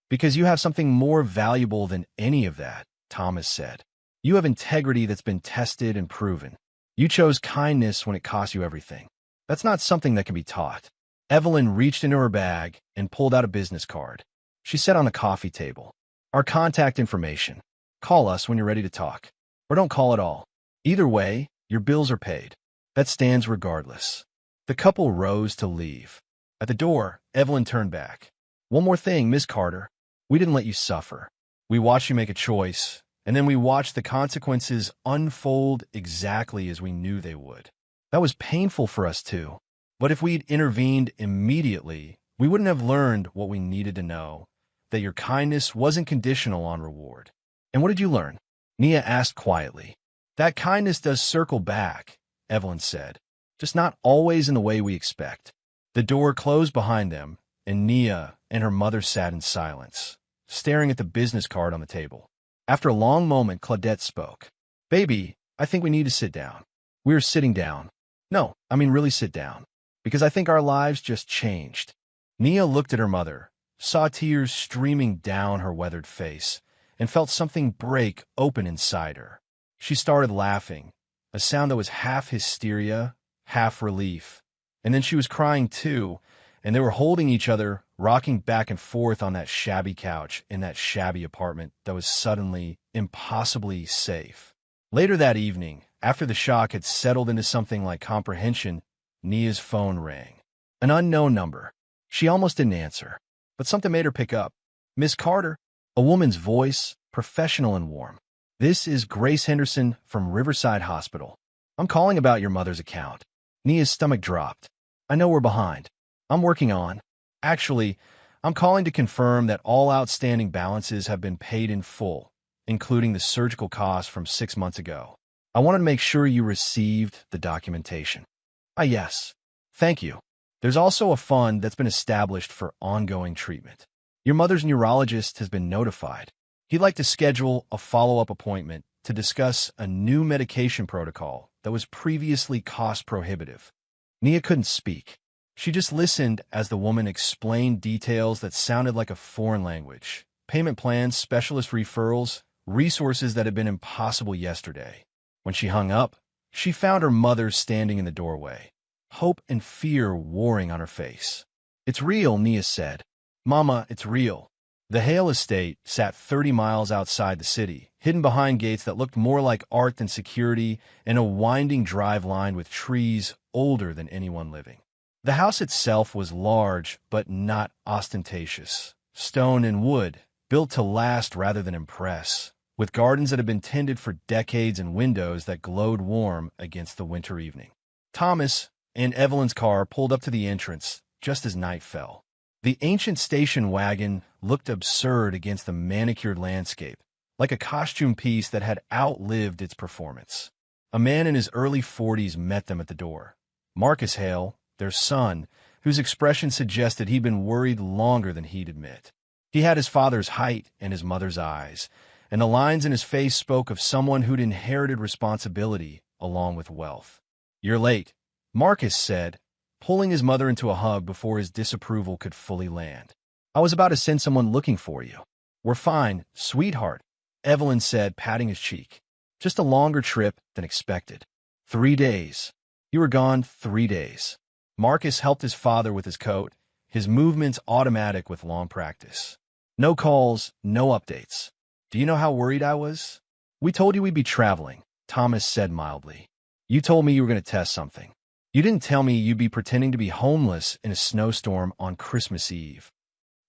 Because you have something more valuable than any of that, Thomas said. You have integrity that's been tested and proven. You chose kindness when it cost you everything. That's not something that can be taught. Evelyn reached into her bag and pulled out a business card. She set on the coffee table. Our contact information. Call us when you're ready to talk. Or don't call at all. Either way, your bills are paid. That stands regardless. The couple rose to leave. At the door, Evelyn turned back. One more thing, Miss Carter. We didn't let you suffer. We watched you make a choice, and then we watched the consequences unfold exactly as we knew they would. That was painful for us too. But if we'd intervened immediately, we wouldn't have learned what we needed to know, that your kindness wasn't conditional on reward. And what did you learn? Nia asked quietly. That kindness does circle back, Evelyn said, just not always in the way we expect. The door closed behind them, and Nia and her mother sat in silence, staring at the business card on the table. After a long moment, Claudette spoke. Baby, I think we need to sit down. We were sitting down. No, I mean really sit down. Because I think our lives just changed. Nia looked at her mother, saw tears streaming down her weathered face, and felt something break open inside her. She started laughing, a sound that was half hysteria, half relief. And then she was crying too, and they were holding each other, rocking back and forth on that shabby couch in that shabby apartment that was suddenly impossibly safe. Later that evening, after the shock had settled into something like comprehension, Nia's phone rang. An unknown number. She almost didn't answer, but something made her pick up. "Miss Carter?" A woman's voice, professional and warm. "This is Grace Henderson from Riverside Hospital. I'm calling about your mother's account." Nia's stomach dropped. "I know we're behind. I'm working on. Actually, I'm calling to confirm that all outstanding balances have been paid in full, including the surgical costs from 6 months ago. I wanted to make sure you received the documentation." "Ah, yes. Thank you. There's also a fund that's been established for ongoing treatment. Your mother's neurologist has been notified. He'd like to schedule a follow-up appointment to discuss a new medication protocol that was previously cost-prohibitive." Nia couldn't speak. She just listened as the woman explained details that sounded like a foreign language. Payment plans, specialist referrals, resources that had been impossible yesterday. When she hung up, she found her mother standing in the doorway, hope and fear warring on her face. "It's real," Nia said. "Mama, it's real." The Hale estate sat 30 miles outside the city, hidden behind gates that looked more like art than security, and a winding drive lined with trees older than anyone living. The house itself was large, but not ostentatious. Stone and wood, built to last rather than impress, with gardens that had been tended for decades and windows that glowed warm against the winter evening. Thomas and Evelyn's car pulled up to the entrance just as night fell. The ancient station wagon looked absurd against the manicured landscape, like a costume piece that had outlived its performance. A man in his early 40s met them at the door. Marcus Hale, their son, whose expression suggested he'd been worried longer than he'd admit. He had his father's height and his mother's eyes, and the lines in his face spoke of someone who'd inherited responsibility along with wealth. "You're late," Marcus said, pulling his mother into a hug before his disapproval could fully land. "I was about to send someone looking for you." "We're fine, sweetheart," Evelyn said, patting his cheek. "Just a longer trip than expected. 3 days. You were gone 3 days." Marcus helped his father with his coat, his movements automatic with long practice. "No calls, no updates. Do you know how worried I was?" "We told you we'd be traveling," Thomas said mildly. "You told me you were going to test something. You didn't tell me you'd be pretending to be homeless in a snowstorm on Christmas Eve."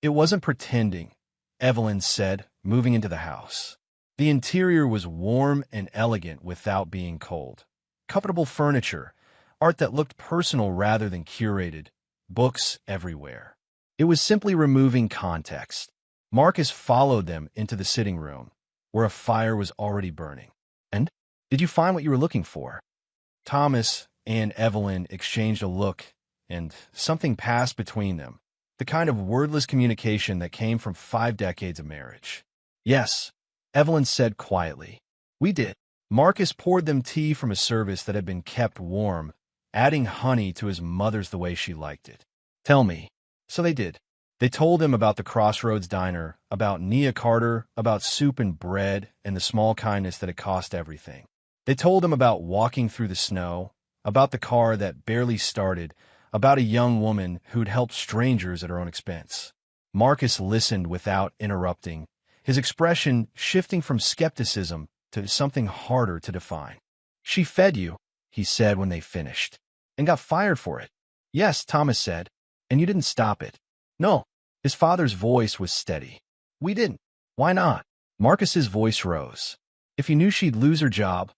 "It wasn't pretending," Evelyn said, moving into the house. The interior was warm and elegant without being cold. Comfortable furniture, art that looked personal rather than curated, books everywhere. It was simply removing context. Marcus followed them into the sitting room, where a fire was already burning. "And? Did you find what you were looking for?" Thomas and Evelyn exchanged a look, and something passed between them, the kind of wordless communication that came from 5 decades of marriage. "Yes," Evelyn said quietly. "We did." Marcus poured them tea from a service that had been kept warm, adding honey to his mother's the way she liked it. "Tell me." So they did. They told him about the Crossroads Diner, about Nia Carter, about soup and bread, and the small kindness that had cost everything. They told him about walking through the snow, about the car that barely started, about a young woman who'd helped strangers at her own expense. Marcus listened without interrupting, his expression shifting from skepticism to something harder to define. "She fed you," he said when they finished, "and got fired for it." "Yes," Thomas said, "and you didn't stop it." "No." His father's voice was steady. "We didn't." "Why not?" Marcus's voice rose. "If you knew she'd lose her job,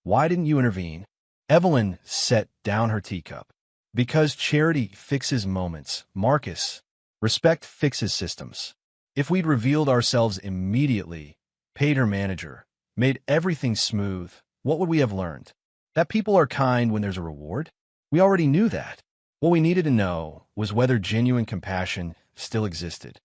why didn't you intervene?" Evelyn set down her teacup. "Because charity fixes moments, Marcus. Respect fixes systems. If we'd revealed ourselves immediately, paid her manager, made everything smooth, what would we have learned? That people are kind when there's a reward? We already knew that. What we needed to know was whether genuine compassion still existed.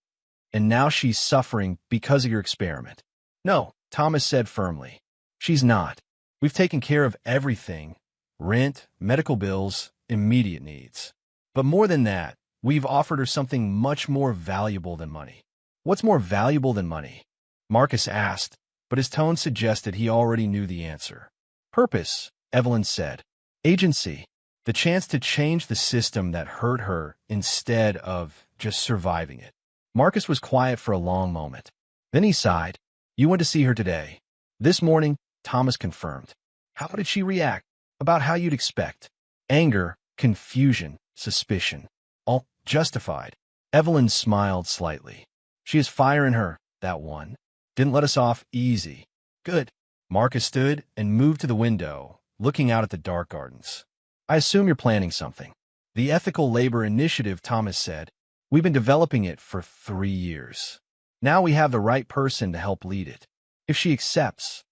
And now she's suffering because of your experiment." "No," Thomas said firmly. "She's not. We've taken care of everything: rent, medical bills, immediate needs. But more than that, we've offered her something much more valuable than money." "What's more valuable than money?" Marcus asked, but his tone suggested he already knew the answer. "Purpose," Evelyn said. "Agency. The chance to change the system that hurt her instead of just surviving it." Marcus was quiet for a long moment. Then he sighed. "You went to see her today. This morning, Thomas confirmed. How did she react? About how you'd expect. Anger, confusion, suspicion. All justified. Evelyn smiled slightly. She has fire in her, that one. Didn't let us off easy. Good. Marcus stood and moved to the window, looking out at the dark gardens. I assume you're planning something. The Ethical Labor Initiative, Thomas said. We've been developing it for 3 years. Now we have the right person to help lead it. If she accepts,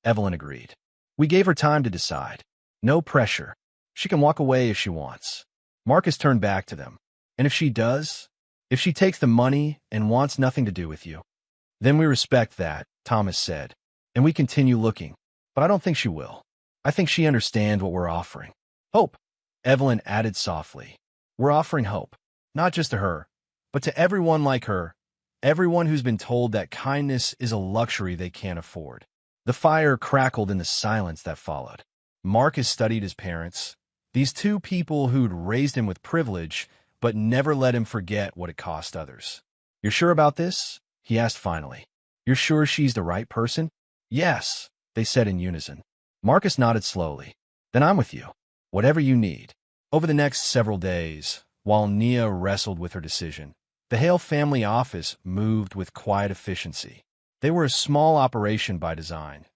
Evelyn agreed. We gave her time to decide. No pressure. She can walk away if she wants. Marcus turned back to them. And if she does? If she takes the money and wants nothing to do with you? Then we respect that, Thomas said. And we continue looking. But I don't think she will. I think she understands what we're offering. Hope, Evelyn added softly. We're offering hope. Not just to her, but to everyone like her. Everyone who's been told that kindness is a luxury they can't afford. The fire crackled in the silence that followed. Marcus studied his parents. These two people who'd raised him with privilege, but never let him forget what it cost others. You're sure about this? He asked finally. You're sure she's the right person? Yes, they said in unison. Marcus nodded slowly. Then I'm with you. Whatever you need. Over the next several days, while Nia wrestled with her decision, the Hale family office moved with quiet efficiency. They were a small operation by design.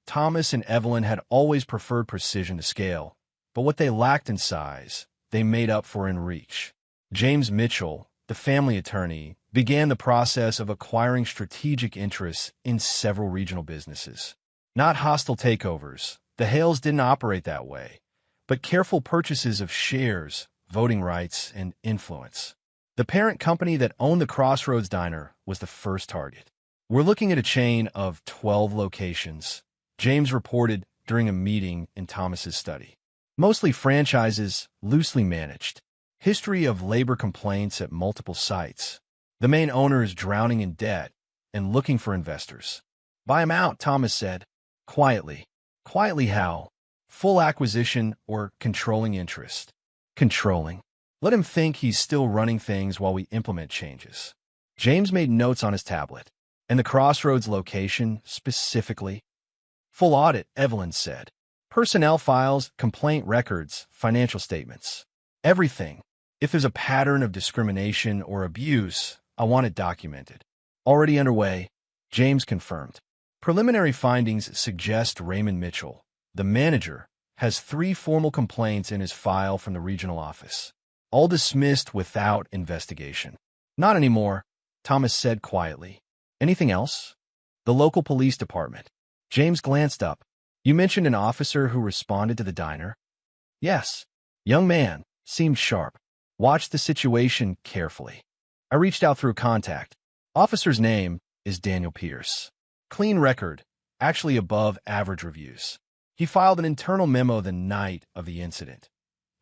Thomas and Evelyn had always preferred precision to scale, but what they lacked in size, they made up for in reach. James Mitchell, the family attorney, began the process of acquiring strategic interests in several regional businesses. Not hostile takeovers. The Hales didn't operate that way, but careful purchases of shares, voting rights, and influence. The parent company that owned the Crossroads Diner was the first target. We're looking at a chain of 12 locations, James reported during a meeting in Thomas's study. Mostly franchises, loosely managed. History of labor complaints at multiple sites. The main owner is drowning in debt and looking for investors. Buy him out, Thomas said. Quietly. Quietly how? Full acquisition or controlling interest? Controlling. Let him think he's still running things while we implement changes. James made notes on his tablet. And the Crossroads location, specifically? Full audit, Evelyn said. Personnel files, complaint records, financial statements. Everything. If there's a pattern of discrimination or abuse, I want it documented. Already underway, James confirmed. Preliminary findings suggest Raymond Mitchell, the manager, has 3 formal complaints in his file from the regional office. All dismissed without investigation. Not anymore, Thomas said quietly. Anything else? The local police department. James glanced up. You mentioned an officer who responded to the diner? Yes. Young man, seemed sharp. Watched the situation carefully. I reached out through contact. Officer's name is Daniel Pierce. Clean record, actually above average reviews. He filed an internal memo the night of the incident.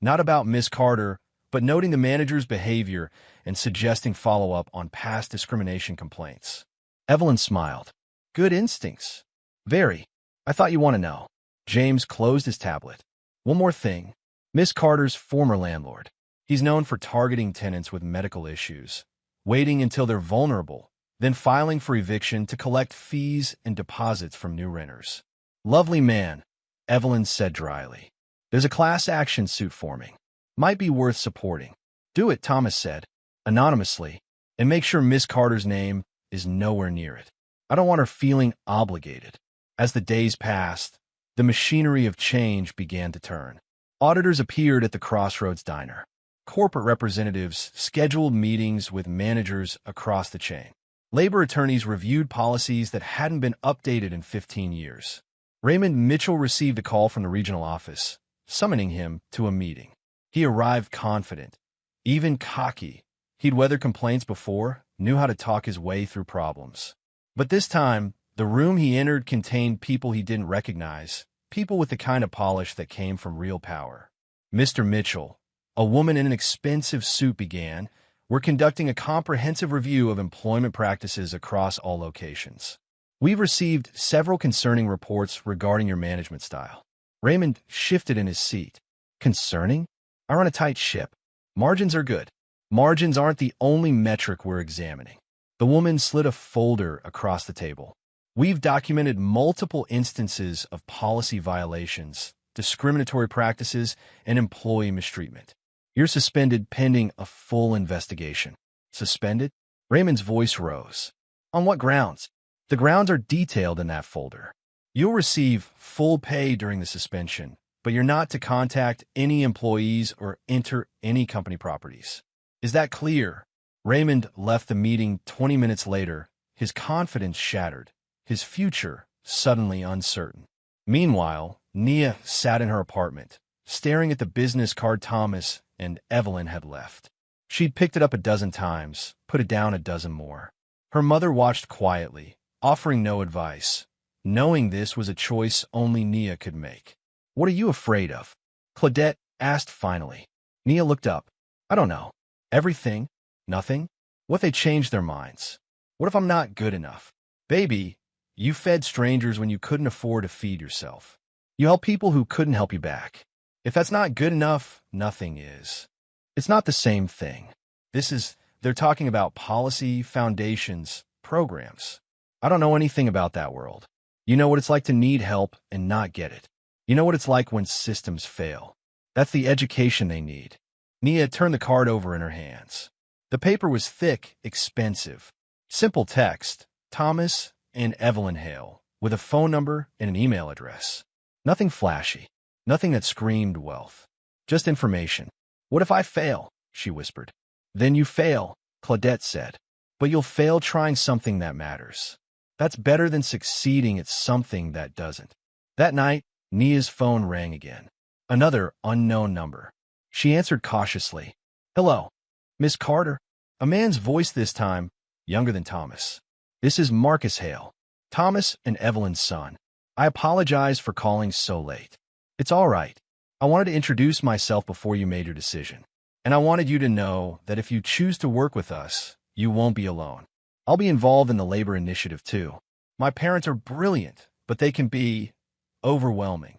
Not about Miss Carter, but noting the manager's behavior and suggesting follow-up on past discrimination complaints. Evelyn smiled. Good instincts. Very. I thought you want to know. James closed his tablet. One more thing. Miss Carter's former landlord. He's known for targeting tenants with medical issues, waiting until they're vulnerable, then filing for eviction to collect fees and deposits from new renters. Lovely man, Evelyn said dryly. There's a class action suit forming. Might be worth supporting. Do it, Thomas said, anonymously, and make sure Miss Carter's name is nowhere near it. I don't want her feeling obligated. As the days passed, the machinery of change began to turn. Auditors appeared at the Crossroads Diner. Corporate representatives scheduled meetings with managers across the chain. Labor attorneys reviewed policies that hadn't been updated in 15 years. Raymond Mitchell received a call from the regional office, summoning him to a meeting. He arrived confident, even cocky. He'd weathered complaints before, knew how to talk his way through problems. But this time, the room he entered contained people he didn't recognize, people with the kind of polish that came from real power. Mr. Mitchell, a woman in an expensive suit began, we're conducting a comprehensive review of employment practices across all locations. We've received several concerning reports regarding your management style. Raymond shifted in his seat. Concerning? I run a tight ship. Margins are good. Margins aren't the only metric we're examining. The woman slid a folder across the table. We've documented multiple instances of policy violations, discriminatory practices, and employee mistreatment. You're suspended pending a full investigation. Suspended? Raymond's voice rose. On what grounds? The grounds are detailed in that folder. You'll receive full pay during the suspension, but you're not to contact any employees or enter any company properties. Is that clear? Raymond left the meeting 20 minutes later, his confidence shattered, his future suddenly uncertain. Meanwhile, Nia sat in her apartment, staring at the business card Thomas and Evelyn had left. She'd picked it up a dozen times, put it down a dozen more. Her mother watched quietly, offering no advice, knowing this was a choice only Nia could make. What are you afraid of? Claudette asked finally. Nia looked up. I don't know. Everything? Nothing? What if they changed their minds? What if I'm not good enough? Baby, you fed strangers when you couldn't afford to feed yourself. You helped people who couldn't help you back. If that's not good enough, nothing is. It's not the same thing. They're talking about policy, foundations, programs. I don't know anything about that world. You know what it's like to need help and not get it. You know what it's like when systems fail. That's the education they need. Nia turned the card over in her hands. The paper was thick, expensive. Simple text, Thomas and Evelyn Hale, with a phone number and an email address. Nothing flashy. Nothing that screamed wealth. Just information. What if I fail? She whispered. Then you fail, Claudette said. But you'll fail trying something that matters. That's better than succeeding at something that doesn't. That night, Nia's phone rang again. Another unknown number. She answered cautiously. Hello, Miss Carter. A man's voice this time, younger than Thomas. This is Marcus Hale, Thomas and Evelyn's son. I apologize for calling so late. It's all right. I wanted to introduce myself before you made your decision. And I wanted you to know that if you choose to work with us, you won't be alone. I'll be involved in the labor initiative too. My parents are brilliant, but they can be overwhelming.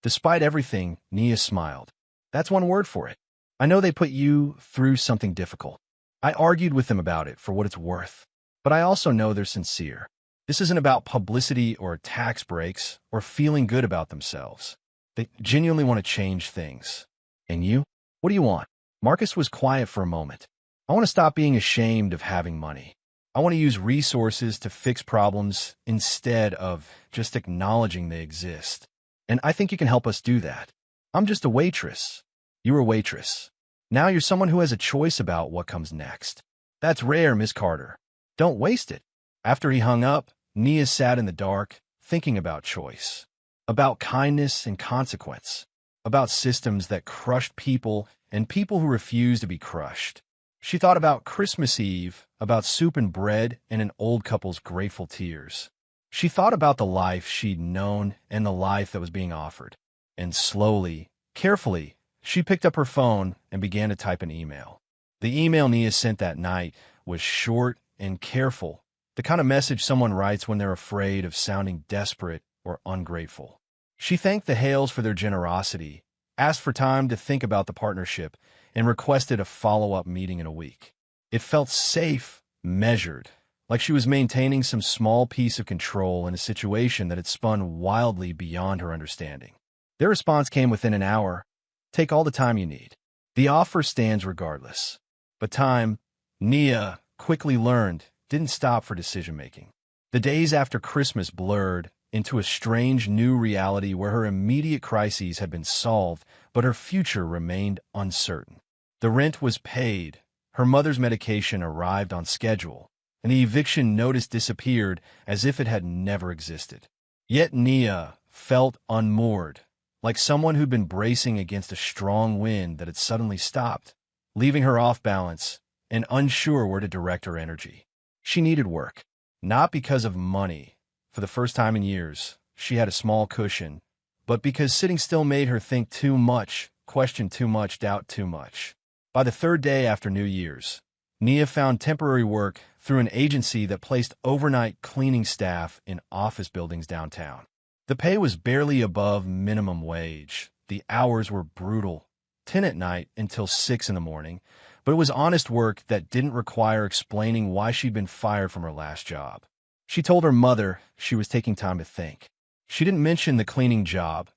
Despite everything, Nia smiled. That's one word for it. I know they put you through something difficult. I argued with them about it for what it's worth. But I also know they're sincere. This isn't about publicity or tax breaks or feeling good about themselves. They genuinely want to change things. And you? What do you want? Marcus was quiet for a moment. I want to stop being ashamed of having money. I want to use resources to fix problems instead of just acknowledging they exist. And I think you can help us do that. I'm just a waitress. You're a waitress. Now you're someone who has a choice about what comes next. That's rare, Miss Carter. Don't waste it. After he hung up, Nia sat in the dark, thinking about choice, about kindness and consequence, about systems that crushed people and people who refused to be crushed. She thought about Christmas Eve, about soup and bread and an old couple's grateful tears. She thought about the life she'd known and the life that was being offered. And slowly, carefully, she picked up her phone and began to type an email. The email Nia sent that night was short and careful, the kind of message someone writes when they're afraid of sounding desperate or ungrateful. She thanked the Hales for their generosity, asked for time to think about the partnership, and requested a follow-up meeting in a week. It felt safe, measured, like she was maintaining some small piece of control in a situation that had spun wildly beyond her understanding. Their response came within an hour. Take all the time you need. The offer stands regardless. But time, Nia quickly learned, didn't stop for decision-making. The days after Christmas blurred into a strange new reality where her immediate crises had been solved, but her future remained uncertain. The rent was paid, her mother's medication arrived on schedule, and the eviction notice disappeared as if it had never existed. Yet Nia felt unmoored, like someone who'd been bracing against a strong wind that had suddenly stopped, leaving her off balance and unsure where to direct her energy. She needed work, not because of money. For the first time in years, she had a small cushion, but because sitting still made her think too much, question too much, doubt too much. By the third day after New Year's, Nia found temporary work through an agency that placed overnight cleaning staff in office buildings downtown. The pay was barely above minimum wage. The hours were brutal, 10 at night until 6 in the morning, but it was honest work that didn't require explaining why she'd been fired from her last job. She told her mother she was taking time to think. She didn't mention the cleaning job,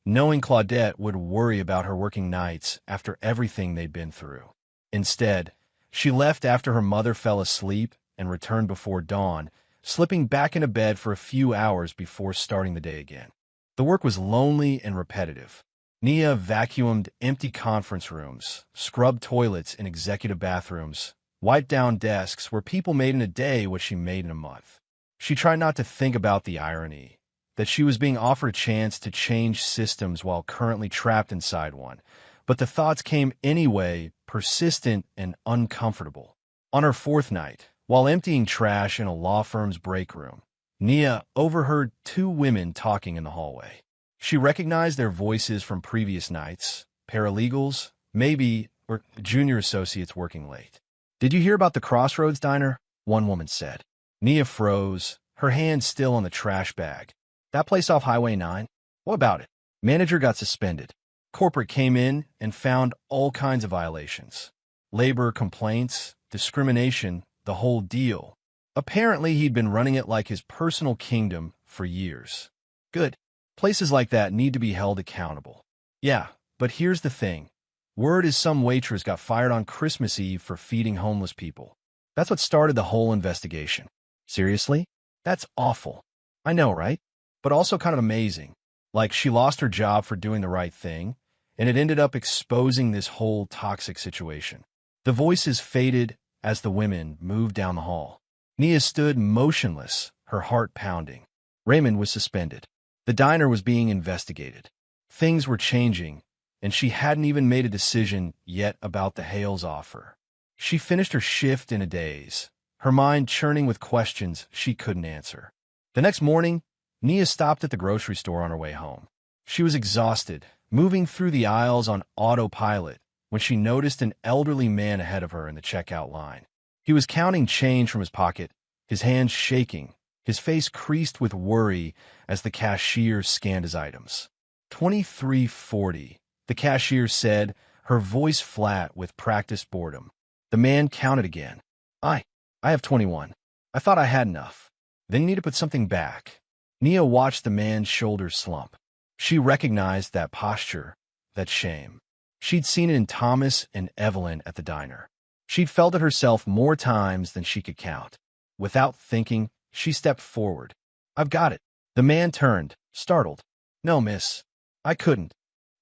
knowing Claudette would worry about her working nights after everything they'd been through. Instead, she left after her mother fell asleep and returned before dawn, slipping back into bed for a few hours before starting the day again. The work was lonely and repetitive. Nia vacuumed empty conference rooms, scrubbed toilets in executive bathrooms, wiped down desks where people made in a day what she made in a month. She tried not to think about the irony, that she was being offered a chance to change systems while currently trapped inside one. But the thoughts came anyway, persistent and uncomfortable. On her fourth night, while emptying trash in a law firm's break room, Nia overheard two women talking in the hallway. She recognized their voices from previous nights, paralegals, maybe, or junior associates working late. "Did you hear about the Crossroads Diner?" one woman said. Nia froze, her hand still on the trash bag. "That place off Highway 9? What about it?" Manager got suspended. Corporate came in and found all kinds of violations. Labor complaints, discrimination, the whole deal. Apparently, he'd been running it like his personal kingdom for years. Good. Places like that need to be held accountable. Yeah, but here's the thing. Word is some waitress got fired on Christmas Eve for feeding homeless people. That's what started the whole investigation. Seriously? That's awful. I know, right? But also kind of amazing. Like, she lost her job for doing the right thing, and it ended up exposing this whole toxic situation. The voices faded as the women moved down the hall. Nia stood motionless, her heart pounding. Raymond was suspended. The diner was being investigated. Things were changing, and she hadn't even made a decision yet about the Hales offer. She finished her shift in a daze, her mind churning with questions she couldn't answer. The next morning, Nia stopped at the grocery store on her way home. She was exhausted, moving through the aisles on autopilot, when she noticed an elderly man ahead of her in the checkout line. He was counting change from his pocket, his hands shaking, his face creased with worry as the cashier scanned his items. $23.40, the cashier said, her voice flat with practiced boredom. The man counted again. I have 21. I thought I had enough. Then you need to put something back." Nia watched the man's shoulders slump. She recognized that posture, that shame. She'd seen it in Thomas and Evelyn at the diner. She'd felt it herself more times than she could count. Without thinking, she stepped forward. "I've got it." The man turned, startled. "No, miss. I couldn't.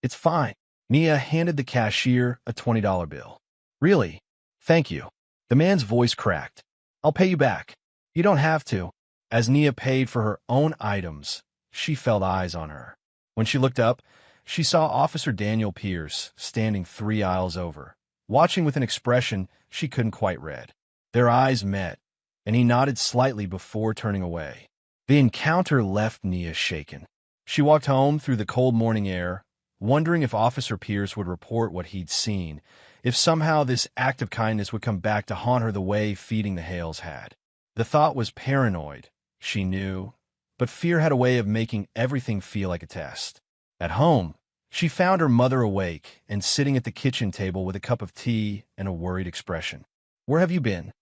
It's fine." Nia handed the cashier a $20 bill. "Really? Thank you." The man's voice cracked. "I'll pay you back." "You don't have to." As Nia paid for her own items, she felt eyes on her. When she looked up, she saw Officer Daniel Pierce standing 3 aisles over, watching with an expression she couldn't quite read. Their eyes met, and he nodded slightly before turning away. The encounter left Nia shaken. She walked home through the cold morning air, wondering if Officer Pierce would report what he'd seen, if somehow this act of kindness would come back to haunt her the way feeding the Hales had. The thought was paranoid, she knew, but fear had a way of making everything feel like a test. At home, she found her mother awake and sitting at the kitchen table with a cup of tea and a worried expression. "Where have you been?"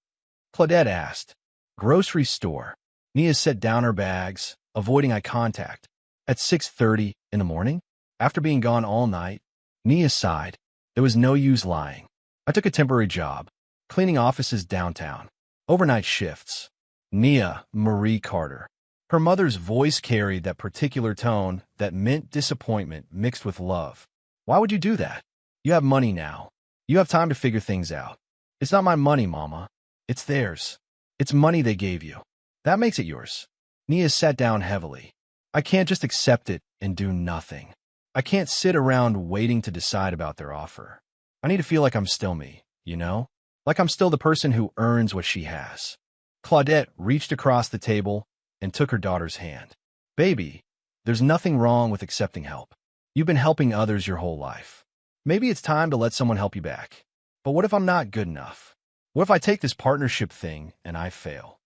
Claudette asked. "Grocery store." Nia set down her bags, avoiding eye contact. "At 6:30 in the morning? After being gone all night?" Nia sighed. There was no use lying. "I took a temporary job, cleaning offices downtown. Overnight shifts." Nia Marie Carter. Her mother's voice carried that particular tone that meant disappointment mixed with love. "Why would you do that? You have money now. You have time to figure things out." "It's not my money, Mama. It's theirs. It's money they gave you. That makes it yours." Nia sat down heavily. "I can't just accept it and do nothing. I can't sit around waiting to decide about their offer. I need to feel like I'm still me, you know? Like I'm still the person who earns what she has." Claudette reached across the table and took her daughter's hand. "Baby, there's nothing wrong with accepting help. You've been helping others your whole life. Maybe it's time to let someone help you back. But what if I'm not good enough? What if I take this partnership thing and I fail?"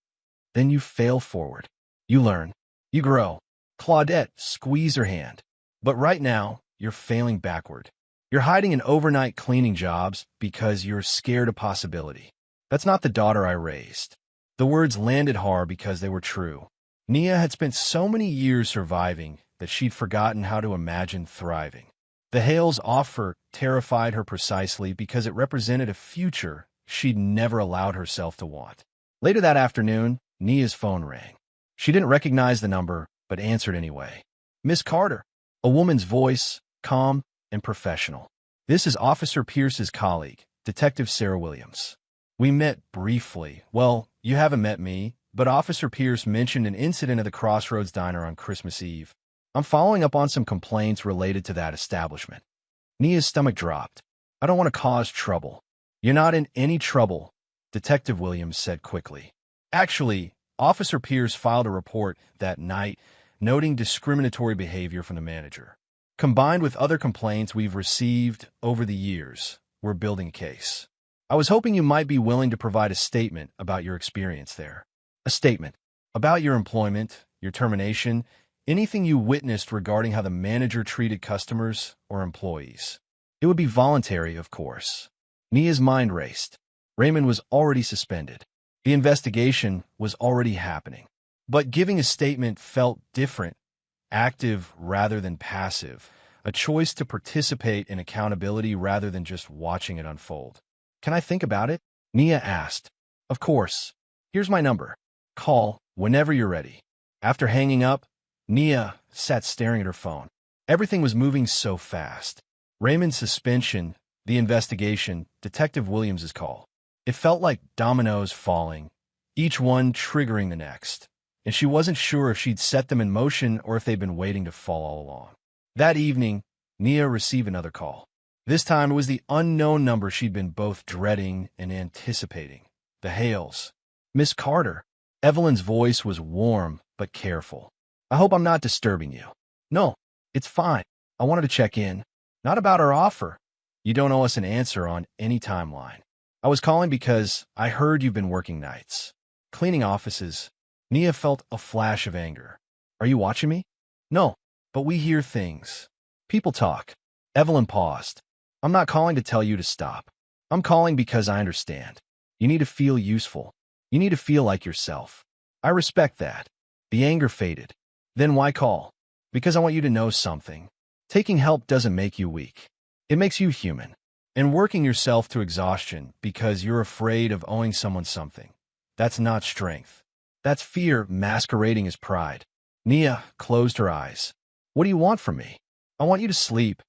"Then you fail forward. You learn. You grow." Claudette squeezed her hand. "But right now, you're failing backward. You're hiding in overnight cleaning jobs because you're scared of possibility. That's not the daughter I raised." The words landed hard because they were true. Nia had spent so many years surviving that she'd forgotten how to imagine thriving. The Hale's offer terrified her precisely because it represented a future she'd never allowed herself to want. Later that afternoon, Nia's phone rang. She didn't recognize the number, but answered anyway. "Miss Carter." A woman's voice, calm and professional. "This is Officer Pierce's colleague, Detective Sarah Williams. We met briefly. Well, you haven't met me, but Officer Pierce mentioned an incident at the Crossroads Diner on Christmas Eve. I'm following up on some complaints related to that establishment." Nia's stomach dropped. "I don't want to cause trouble." "You're not in any trouble," Detective Williams said quickly. "Actually, Officer Pierce filed a report that night noting discriminatory behavior from the manager. Combined with other complaints we've received over the years, we're building a case. I was hoping you might be willing to provide a statement about your experience there. A statement about your employment, your termination, anything you witnessed regarding how the manager treated customers or employees. It would be voluntary, of course." Nia's mind raced. Raymond was already suspended. The investigation was already happening. But giving a statement felt different, active rather than passive, a choice to participate in accountability rather than just watching it unfold. "Can I think about it?" Nia asked. "Of course. Here's my number. Call whenever you're ready." After hanging up, Nia sat staring at her phone. Everything was moving so fast. Raymond's suspension, the investigation, Detective Williams's call. It felt like dominoes falling, each one triggering the next, and she wasn't sure if she'd set them in motion or if they'd been waiting to fall all along. That evening, Nia received another call. This time it was the unknown number she'd been both dreading and anticipating. The Hales. "Miss Carter." Evelyn's voice was warm but careful. "I hope I'm not disturbing you." "No, it's fine. I wanted to check in. Not about our offer. You don't owe us an answer on any timeline. I was calling because I heard you've been working nights. Cleaning offices." Nia felt a flash of anger. "Are you watching me?" "No, but we hear things. People talk." Evelyn paused. "I'm not calling to tell you to stop. I'm calling because I understand. You need to feel useful. You need to feel like yourself. I respect that." The anger faded. "Then why call?" "Because I want you to know something. Taking help doesn't make you weak. It makes you human. And working yourself to exhaustion because you're afraid of owing someone something. That's not strength. That's fear masquerading as pride." Nia closed her eyes. "What do you want from me?" "I want you to sleep,"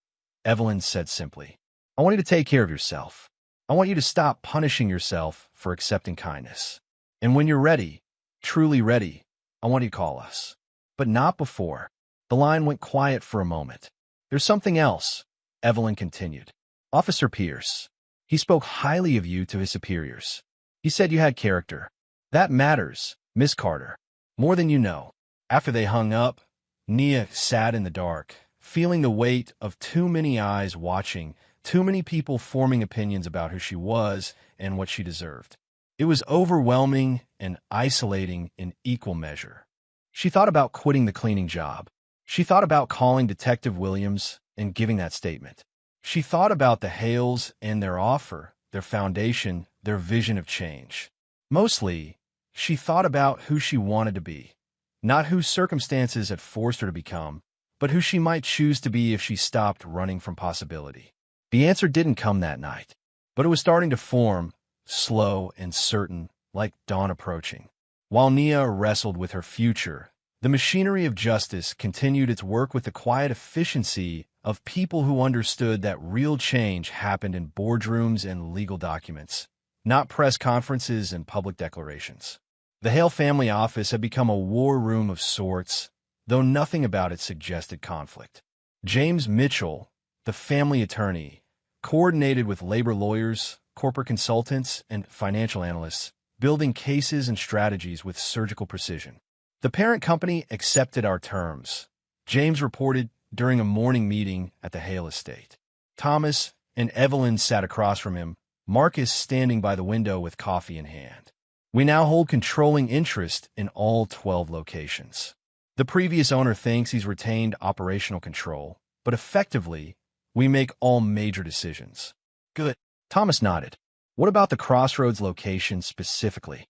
Evelyn said simply. "I want you to take care of yourself. I want you to stop punishing yourself for accepting kindness. And when you're ready, truly ready, I want you to call us. But not before." The line went quiet for a moment. "There's something else," Evelyn continued. "Officer Pierce. He spoke highly of you to his superiors. He said you had character. That matters, Miss Carter, more than you know." After they hung up, Nia sat in the dark, feeling the weight of too many eyes watching, too many people forming opinions about who she was and what she deserved. It was overwhelming and isolating in equal measure. She thought about quitting the cleaning job. She thought about calling Detective Williams and giving that statement. She thought about the Hales and their offer, their foundation, their vision of change. Mostly, she thought about who she wanted to be, not who circumstances had forced her to become, but who she might choose to be if she stopped running from possibility. The answer didn't come that night, but it was starting to form, slow and certain, like dawn approaching. While Nia wrestled with her future, the machinery of justice continued its work with the quiet efficiency of people who understood that real change happened in boardrooms and legal documents, not press conferences and public declarations. The Hale family office had become a war room of sorts, though nothing about it suggested conflict. James Mitchell, the family attorney, coordinated with labor lawyers, corporate consultants, and financial analysts, building cases and strategies with surgical precision. "The parent company accepted our terms," James reported during a morning meeting at the Hale estate. Thomas and Evelyn sat across from him, Marcus standing by the window with coffee in hand. "We now hold controlling interest in all 12 locations. The previous owner thinks he's retained operational control, but effectively, we make all major decisions." "Good." Thomas nodded. "What about the Crossroads location specifically?"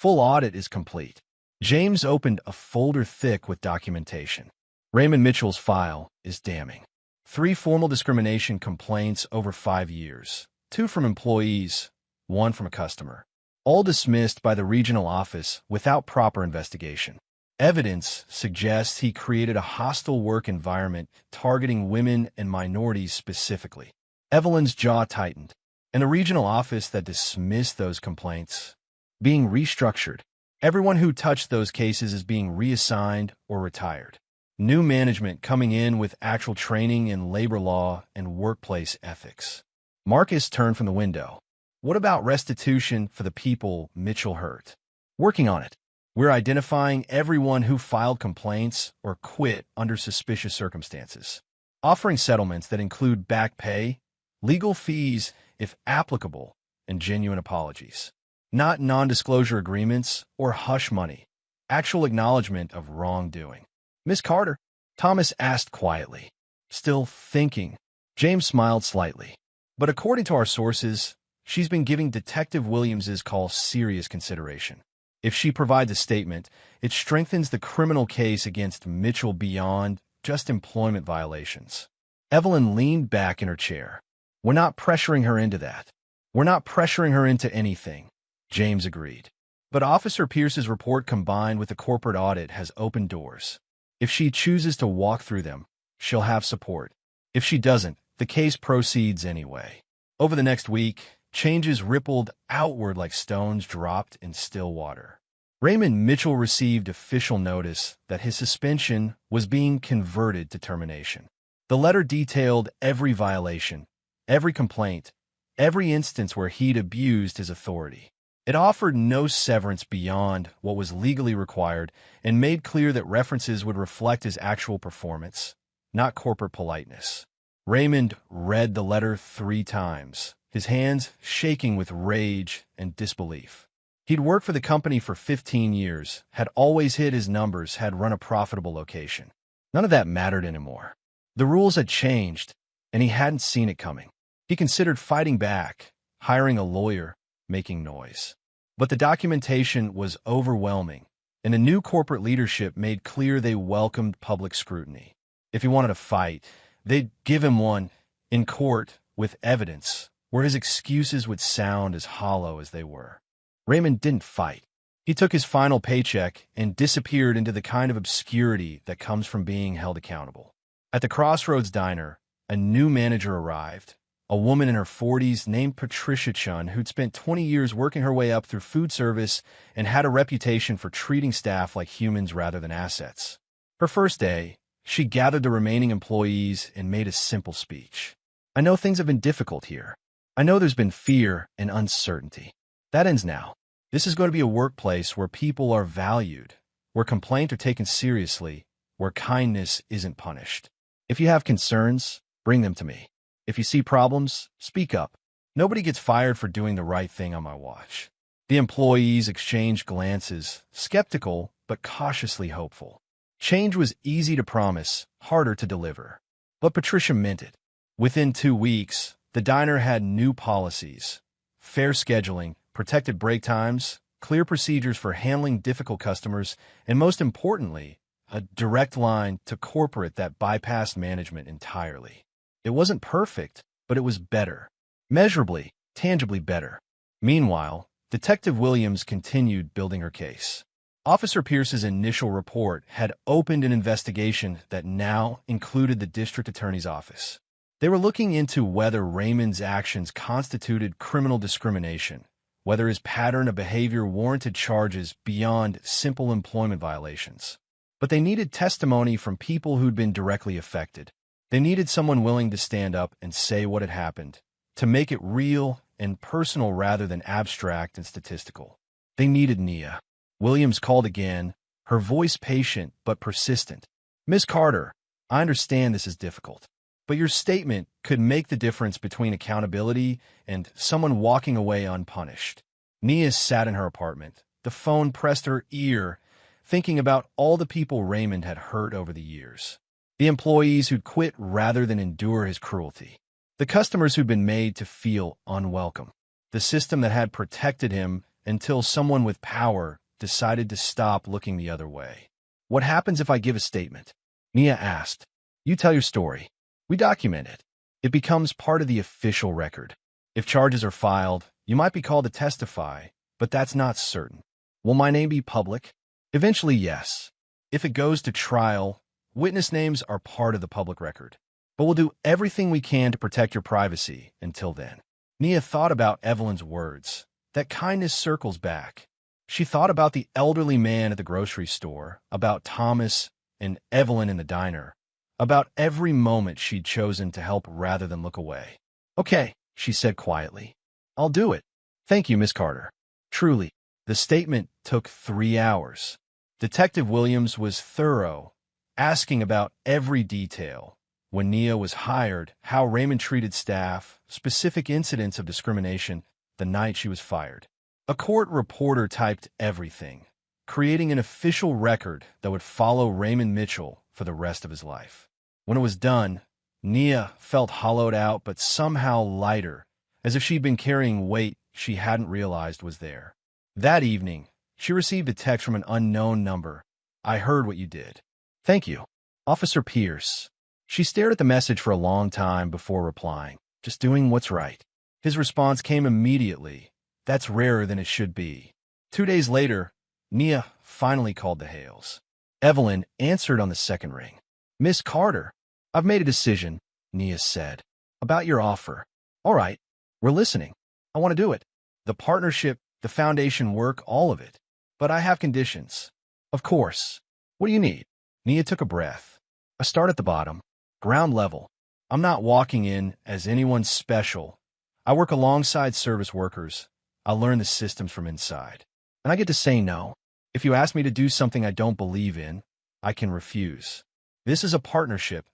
Full audit is complete. James opened a folder thick with documentation. Raymond Mitchell's file is damning. 3 formal discrimination complaints over 5 years, 2 from employees, 1 from a customer. All dismissed by the regional office without proper investigation. Evidence suggests he created a hostile work environment targeting women and minorities specifically. Evelyn's jaw tightened. And a regional office that dismissed those complaints being restructured. Everyone who touched those cases is being reassigned or retired. New management coming in with actual training in labor law and workplace ethics. Marcus turned from the window. What about restitution for the people Mitchell hurt? Working on it. We're identifying everyone who filed complaints or quit under suspicious circumstances. Offering settlements that include back pay, legal fees if applicable, and genuine apologies. Not non-disclosure agreements or hush money. Actual acknowledgement of wrongdoing. Miss Carter? Thomas asked quietly. Still thinking. James smiled slightly. But according to our sources, she's been giving Detective Williams's call serious consideration. If she provides a statement, it strengthens the criminal case against Mitchell beyond just employment violations. Evelyn leaned back in her chair. We're not pressuring her into that. We're not pressuring her into anything, James agreed. But Officer Pierce's report combined with the corporate audit has opened doors. If she chooses to walk through them, she'll have support. If she doesn't, the case proceeds anyway. Over the next week, changes rippled outward like stones dropped in still water. Raymond Mitchell received official notice that his suspension was being converted to termination. The letter detailed every violation, every complaint, every instance where he'd abused his authority. It offered no severance beyond what was legally required and made clear that references would reflect his actual performance, not corporate politeness. Raymond read the letter 3 times, his hands shaking with rage and disbelief. He'd worked for the company for 15 years, had always hit his numbers, had run a profitable location. None of that mattered anymore. The rules had changed, and he hadn't seen it coming. He considered fighting back, hiring a lawyer, making noise. But the documentation was overwhelming, and a new corporate leadership made clear they welcomed public scrutiny. If he wanted to fight, they'd give him one in court with evidence, where his excuses would sound as hollow as they were. Raymond didn't fight. He took his final paycheck and disappeared into the kind of obscurity that comes from being held accountable. At the Crossroads Diner, a new manager arrived, a woman in her 40s named Patricia Chun who'd spent 20 years working her way up through food service and had a reputation for treating staff like humans rather than assets. Her first day, she gathered the remaining employees and made a simple speech. I know things have been difficult here. I know there's been fear and uncertainty. That ends now. This is going to be a workplace where people are valued, where complaints are taken seriously, where kindness isn't punished. If you have concerns, bring them to me. If you see problems, speak up. Nobody gets fired for doing the right thing on my watch. The employees exchanged glances, skeptical but cautiously hopeful. Change was easy to promise, harder to deliver. But Patricia meant it. Within 2 weeks, the diner had new policies, fair scheduling, protected break times, clear procedures for handling difficult customers, and most importantly, a direct line to corporate that bypassed management entirely. It wasn't perfect, but it was better. Measurably, tangibly better. Meanwhile, Detective Williams continued building her case. Officer Pierce's initial report had opened an investigation that now included the district attorney's office. They were looking into whether Raymond's actions constituted criminal discrimination, whether his pattern of behavior warranted charges beyond simple employment violations. But they needed testimony from people who'd been directly affected. They needed someone willing to stand up and say what had happened, to make it real and personal rather than abstract and statistical. They needed Nia. Williams called again, her voice patient but persistent. Miss Carter, I understand this is difficult, but your statement could make the difference between accountability and someone walking away unpunished. Nia sat in her apartment, the phone pressed her ear, thinking about all the people Raymond had hurt over the years. The employees who'd quit rather than endure his cruelty. The customers who'd been made to feel unwelcome. The system that had protected him until someone with power decided to stop looking the other way. What happens if I give a statement? Nia asked. You tell your story. We document it. It becomes part of the official record. If charges are filed, you might be called to testify, but that's not certain. Will my name be public? Eventually, yes. If it goes to trial, witness names are part of the public record. But we'll do everything we can to protect your privacy until then. Nia thought about Evelyn's words. That kindness circles back. She thought about the elderly man at the grocery store, about Thomas and Evelyn in the diner, about every moment she'd chosen to help rather than look away. Okay, she said quietly. I'll do it. Thank you, Miss Carter. Truly, the statement took 3 hours. Detective Williams was thorough, asking about every detail. When Nia was hired, how Raymond treated staff, specific incidents of discrimination the night she was fired. A court reporter typed everything, creating an official record that would follow Raymond Mitchell for the rest of his life. When it was done, Nia felt hollowed out but somehow lighter, as if she'd been carrying weight she hadn't realized was there. That evening, she received a text from an unknown number. I heard what you did. Thank you. Officer Pierce. She stared at the message for a long time before replying, just doing what's right. His response came immediately. That's rarer than it should be. 2 days later, Nia finally called the Hales. Evelyn answered on the second ring. Miss Carter, I've made a decision, Nia said, about your offer. All right, we're listening. I want to do it. The partnership, the foundation work, all of it. But I have conditions. Of course. What do you need? Nia took a breath. I start at the bottom, ground level. I'm not walking in as anyone special. I work alongside service workers. I learn the systems from inside. And I get to say no. If you ask me to do something I don't believe in, I can refuse. This is a partnership,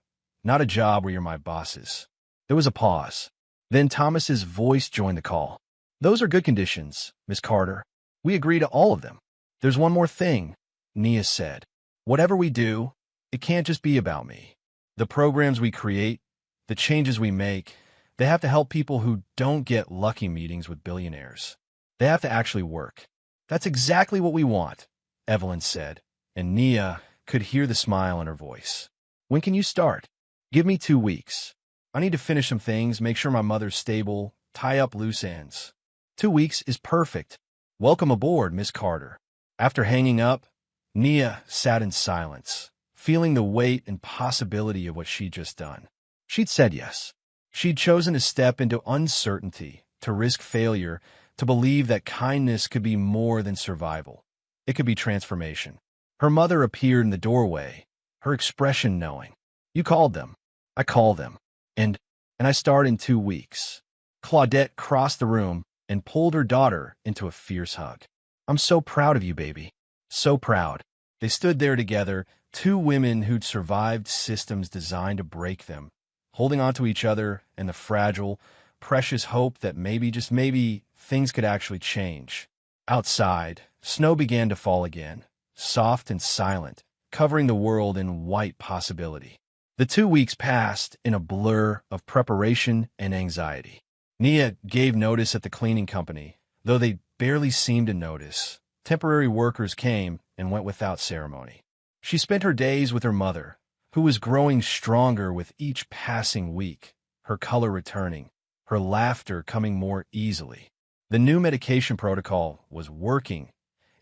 not a job where you're my bosses. There was a pause. Then Thomas's voice joined the call. Those are good conditions, Miss Carter. We agree to all of them. There's one more thing, Nia said. Whatever we do, it can't just be about me. The programs we create, the changes we make, they have to help people who don't get lucky meetings with billionaires. They have to actually work. That's exactly what we want, Evelyn said, and Nia could hear the smile in her voice. When can you start? Give me 2 weeks. I need to finish some things, make sure my mother's stable, tie up loose ends. 2 weeks is perfect. Welcome aboard, Miss Carter. After hanging up, Nia sat in silence, feeling the weight and possibility of what she'd just done. She'd said yes. She'd chosen to step into uncertainty, to risk failure, to believe that kindness could be more than survival. It could be transformation. Her mother appeared in the doorway, her expression knowing. You called them. I call them. And I start in 2 weeks. Claudette crossed the room and pulled her daughter into a fierce hug. I'm so proud of you, baby. So proud. They stood there together, 2 women who'd survived systems designed to break them, holding on to each other and the fragile, precious hope that maybe, just maybe, things could actually change. Outside, snow began to fall again, soft and silent, covering the world in white possibility. The 2 weeks passed in a blur of preparation and anxiety. Nia gave notice at the cleaning company, though they barely seemed to notice. Temporary workers came and went without ceremony. She spent her days with her mother, who was growing stronger with each passing week, her color returning, her laughter coming more easily. The new medication protocol was working,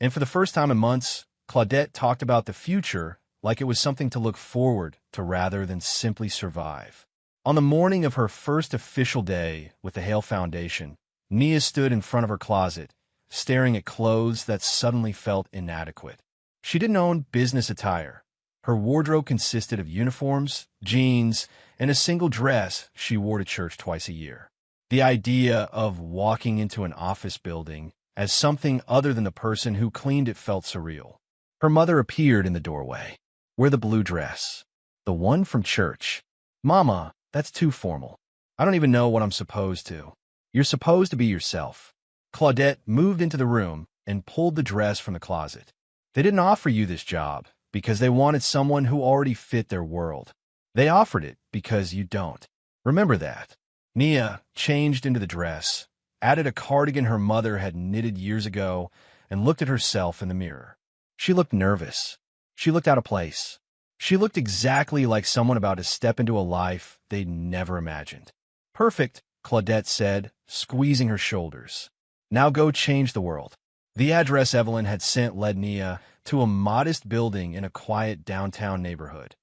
and for the first time in months, Claudette talked about the future like it was something to look forward to rather than simply survive. On the morning of her first official day with the Hale Foundation, Nia stood in front of her closet, staring at clothes that suddenly felt inadequate. She didn't own business attire. Her wardrobe consisted of uniforms, jeans, and a single dress she wore to church twice a year. The idea of walking into an office building as something other than the person who cleaned it felt surreal. Her mother appeared in the doorway. Wear the blue dress. The one from church. Mama, that's too formal. I don't even know what I'm supposed to. You're supposed to be yourself. Claudette moved into the room and pulled the dress from the closet. They didn't offer you this job because they wanted someone who already fit their world. They offered it because you don't. Remember that. Nia changed into the dress, added a cardigan her mother had knitted years ago, and looked at herself in the mirror. She looked nervous. She looked out of place. She looked exactly like someone about to step into a life they'd never imagined. "Perfect," Claudette said, squeezing her shoulders. "Now go change the world." The address Evelyn had sent led Nia to a modest building in a quiet downtown neighborhood.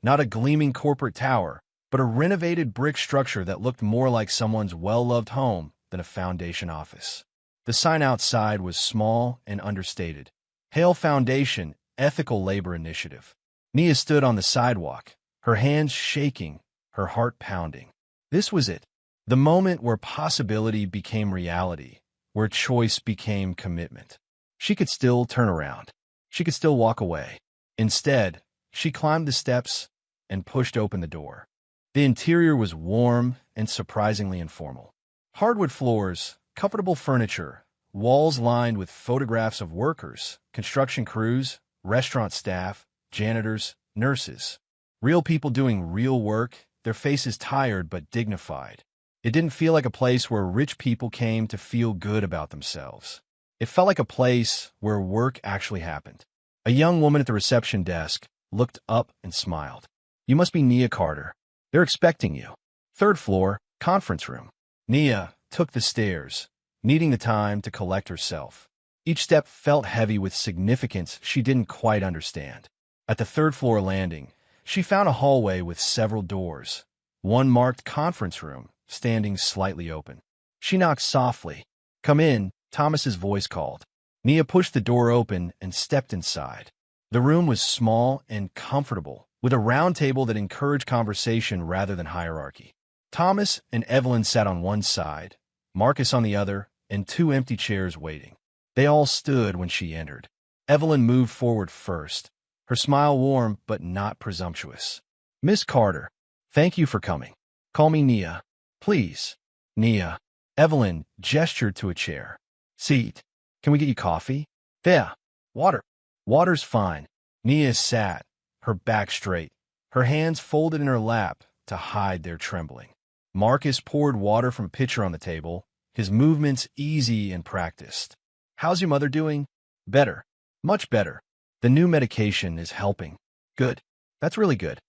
Not a gleaming corporate tower, but a renovated brick structure that looked more like someone's well-loved home than a foundation office. The sign outside was small and understated. "Hale Foundation, Ethical Labor Initiative." Nia stood on the sidewalk, her hands shaking, her heart pounding. This was it. The moment where possibility became reality, where choice became commitment. She could still turn around. She could still walk away. Instead, she climbed the steps and pushed open the door. The interior was warm and surprisingly informal. Hardwood floors, comfortable furniture, walls lined with photographs of workers, construction crews, restaurant staff, janitors, nurses. Real people doing real work, their faces tired but dignified. It didn't feel like a place where rich people came to feel good about themselves. It felt like a place where work actually happened. A young woman at the reception desk looked up and smiled. "You must be Nia Carter. They're expecting you. Third floor, conference room." Nia took the stairs, needing the time to collect herself. Each step felt heavy with significance she didn't quite understand. At the third-floor landing, she found a hallway with several doors, one marked conference room, standing slightly open. She knocked softly. "Come in," Thomas's voice called. Nia pushed the door open and stepped inside. The room was small and comfortable, with a round table that encouraged conversation rather than hierarchy. Thomas and Evelyn sat on one side, Marcus on the other, and two empty chairs waiting. They all stood when she entered. Evelyn moved forward first, her smile warm but not presumptuous. "Miss Carter, thank you for coming. Call me Nia, please." "Nia." Evelyn gestured to a chair. "Seat. Can we get you coffee?" "Yeah. Water." "Water's fine." Nia sat, her back straight, her hands folded in her lap to hide their trembling. Marcus poured water from a pitcher on the table, his movements easy and practiced. "How's your mother doing?" "Better. Much better. The new medication is helping." "Good. That's really good."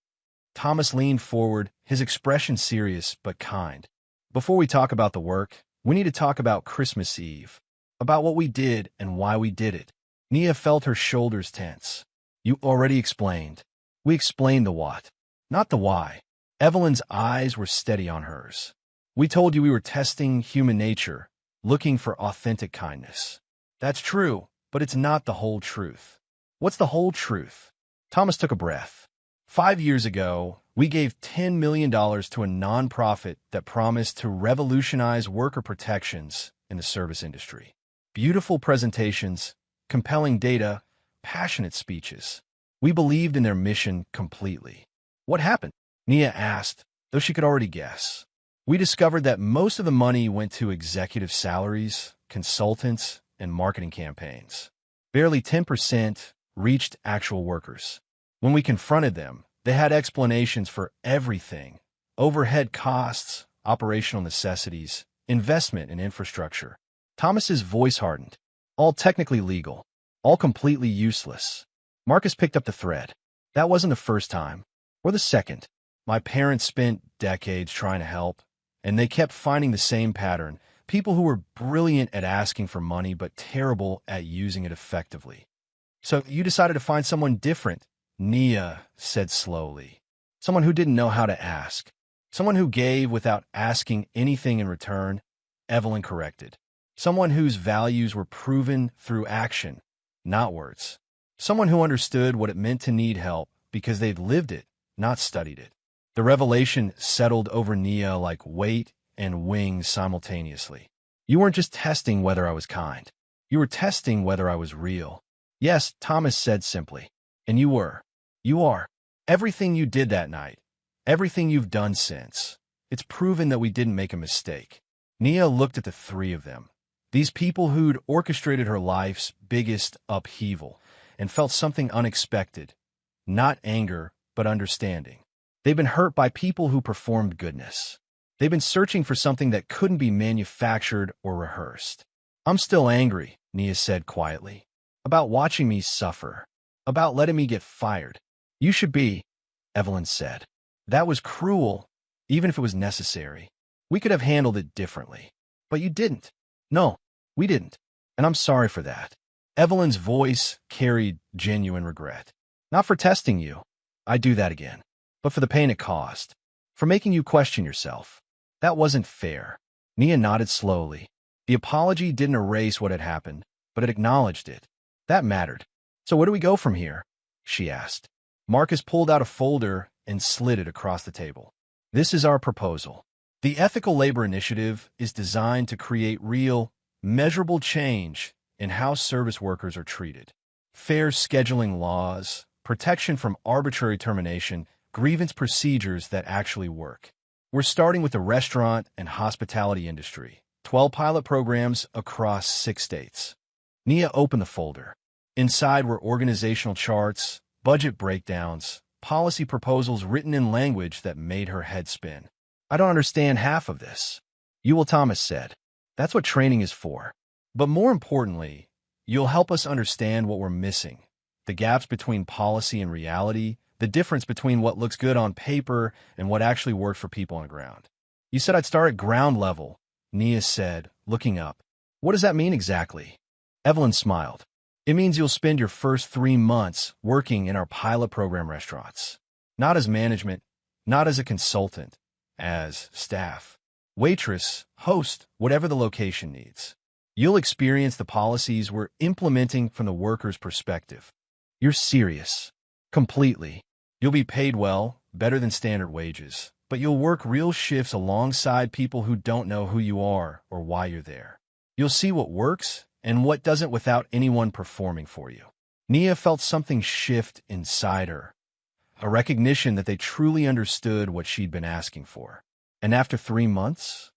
Thomas leaned forward, his expression serious but kind. "Before we talk about the work, we need to talk about Christmas Eve, about what we did and why we did it." Nia felt her shoulders tense. "You already explained." "We explained the what, not the why." Evelyn's eyes were steady on hers. "We told you we were testing human nature, looking for authentic kindness." "That's true, but it's not the whole truth." "What's the whole truth?" Thomas took a breath. 5 years ago, we gave $10 million to a nonprofit that promised to revolutionize worker protections in the service industry. Beautiful presentations, compelling data, passionate speeches. We believed in their mission completely. "What happened?" Nia asked, though she could already guess. "We discovered that most of the money went to executive salaries, consultants, and marketing campaigns. Barely 10% reached actual workers. When we confronted them, they had explanations for everything: overhead costs, operational necessities, investment in infrastructure." Thomas's voice hardened. "All technically legal, all completely useless." Marcus picked up the thread. "That wasn't the first time, or the second. My parents spent decades trying to help, and they kept finding the same pattern: people who were brilliant at asking for money but terrible at using it effectively." "So you decided to find someone different," Nia said slowly. "Someone who didn't know how to ask. Someone who gave without asking anything in return," Evelyn corrected. "Someone whose values were proven through action, not words. Someone who understood what it meant to need help because they'd lived it, not studied it." The revelation settled over Nia like weight and wings simultaneously. "You weren't just testing whether I was kind. You were testing whether I was real." "Yes," Thomas said simply. "And you were. You are. Everything you did that night, everything you've done since. It's proven that we didn't make a mistake." Nia looked at the three of them, these people who'd orchestrated her life's biggest upheaval, and felt something unexpected. Not anger, but understanding. They'd been hurt by people who performed goodness. They've been searching for something that couldn't be manufactured or rehearsed. I'm still angry, Nia said quietly. About watching me suffer. About letting me get fired. You should be, Evelyn said. That was cruel, even if it was necessary. We could have handled it differently. But you didn't. No, we didn't. And I'm sorry for that. Evelyn's voice carried genuine regret. Not for testing you. I'd do that again. But for the pain it caused. For making you question yourself. That wasn't fair. Nia nodded slowly. The apology didn't erase what had happened, but it acknowledged it. That mattered. So where do we go from here? She asked. Marcus pulled out a folder and slid it across the table. This is our proposal. The Ethical Labor Initiative is designed to create real, measurable change in how service workers are treated. Fair scheduling laws, protection from arbitrary termination, grievance procedures that actually work. We're starting with the restaurant and hospitality industry. 12 pilot programs across 6 states. Nia opened the folder. Inside were organizational charts, budget breakdowns, policy proposals written in language that made her head spin. I don't understand half of this, Ewell Thomas said. That's what training is for. But more importantly, you'll help us understand what we're missing. The gaps between policy and reality, the difference between what looks good on paper and what actually works for people on the ground. You said I'd start at ground level, Nia said, looking up. What does that mean exactly? Evelyn smiled. It means you'll spend your first 3 months working in our pilot program restaurants. Not as management, not as a consultant, as staff. Waitress, host, whatever the location needs. You'll experience the policies we're implementing from the worker's perspective. You're serious. Completely. You'll be paid well, better than standard wages, but you'll work real shifts alongside people who don't know who you are or why you're there. You'll see what works and what doesn't without anyone performing for you. Nia felt something shift inside her, a recognition that they truly understood what she'd been asking for. And after 3 months,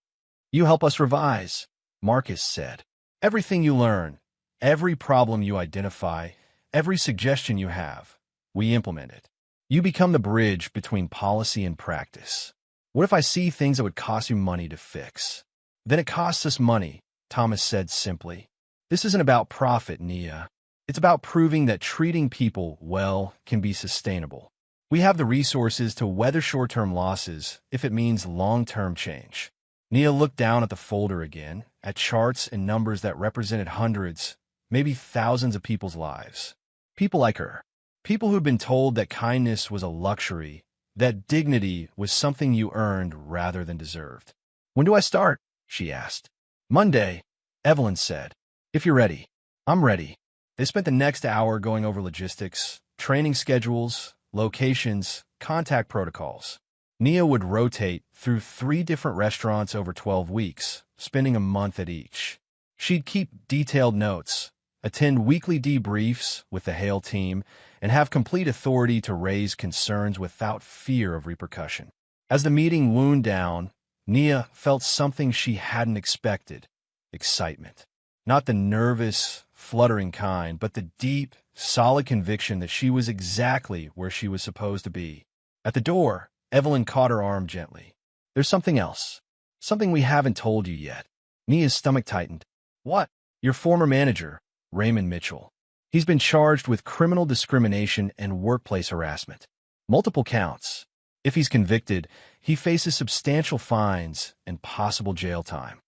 you help us revise, Marcus said. Everything you learn, every problem you identify, every suggestion you have, we implement it. You become the bridge between policy and practice. What if I see things that would cost you money to fix? Then it costs us money, Thomas said simply. This isn't about profit, Nia. It's about proving that treating people well can be sustainable. We have the resources to weather short-term losses if it means long-term change. Nia looked down at the folder again, at charts and numbers that represented hundreds, maybe thousands of people's lives. People like her. People who'd been told that kindness was a luxury, that dignity was something you earned rather than deserved. When do I start? She asked. Monday, Evelyn said. If you're ready. I'm ready. They spent the next hour going over logistics, training schedules, locations, contact protocols. Nia would rotate through 3 different restaurants over 12 weeks, spending a month at each. She'd keep detailed notes, attend weekly debriefs with the Hale team, and have complete authority to raise concerns without fear of repercussion. As the meeting wound down, Nia felt something she hadn't expected: excitement. Not the nervous, fluttering kind, but the deep, solid conviction that she was exactly where she was supposed to be. At the door, Evelyn caught her arm gently. There's something else. Something we haven't told you yet. Nia's stomach tightened. What? Your former manager, Raymond Mitchell. He's been charged with criminal discrimination and workplace harassment. Multiple counts. If he's convicted, he faces substantial fines and possible jail time.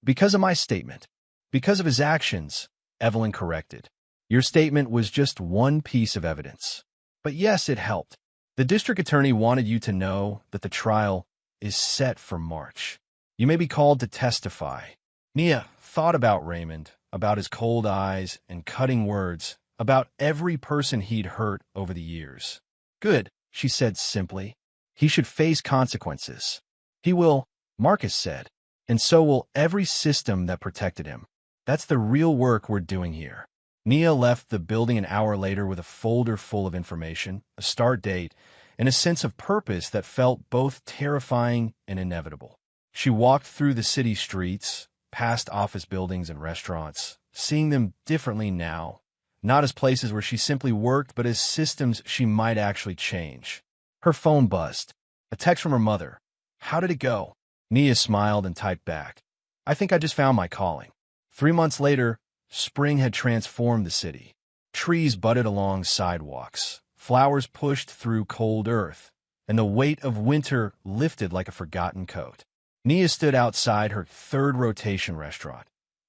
Because of my statement. Because of his actions, Evelyn corrected. Your statement was just one piece of evidence. But yes, it helped. The district attorney wanted you to know that the trial is set for March. You may be called to testify. Nia thought about Raymond, about his cold eyes and cutting words, about every person he'd hurt over the years. Good, she said simply. He should face consequences. He will, Marcus said, and so will every system that protected him. That's the real work we're doing here. Nia left the building an hour later with a folder full of information, a start date, and a sense of purpose that felt both terrifying and inevitable. She walked through the city streets, past office buildings and restaurants, seeing them differently now, not as places where she simply worked, but as systems she might actually change. Her phone buzzed. A text from her mother. How did it go? Nia smiled and typed back, "I think I just found my calling." 3 months later, spring had transformed the city. Trees budded along sidewalks, flowers pushed through cold earth, and the weight of winter lifted like a forgotten coat. Nia stood outside her third rotation restaurant,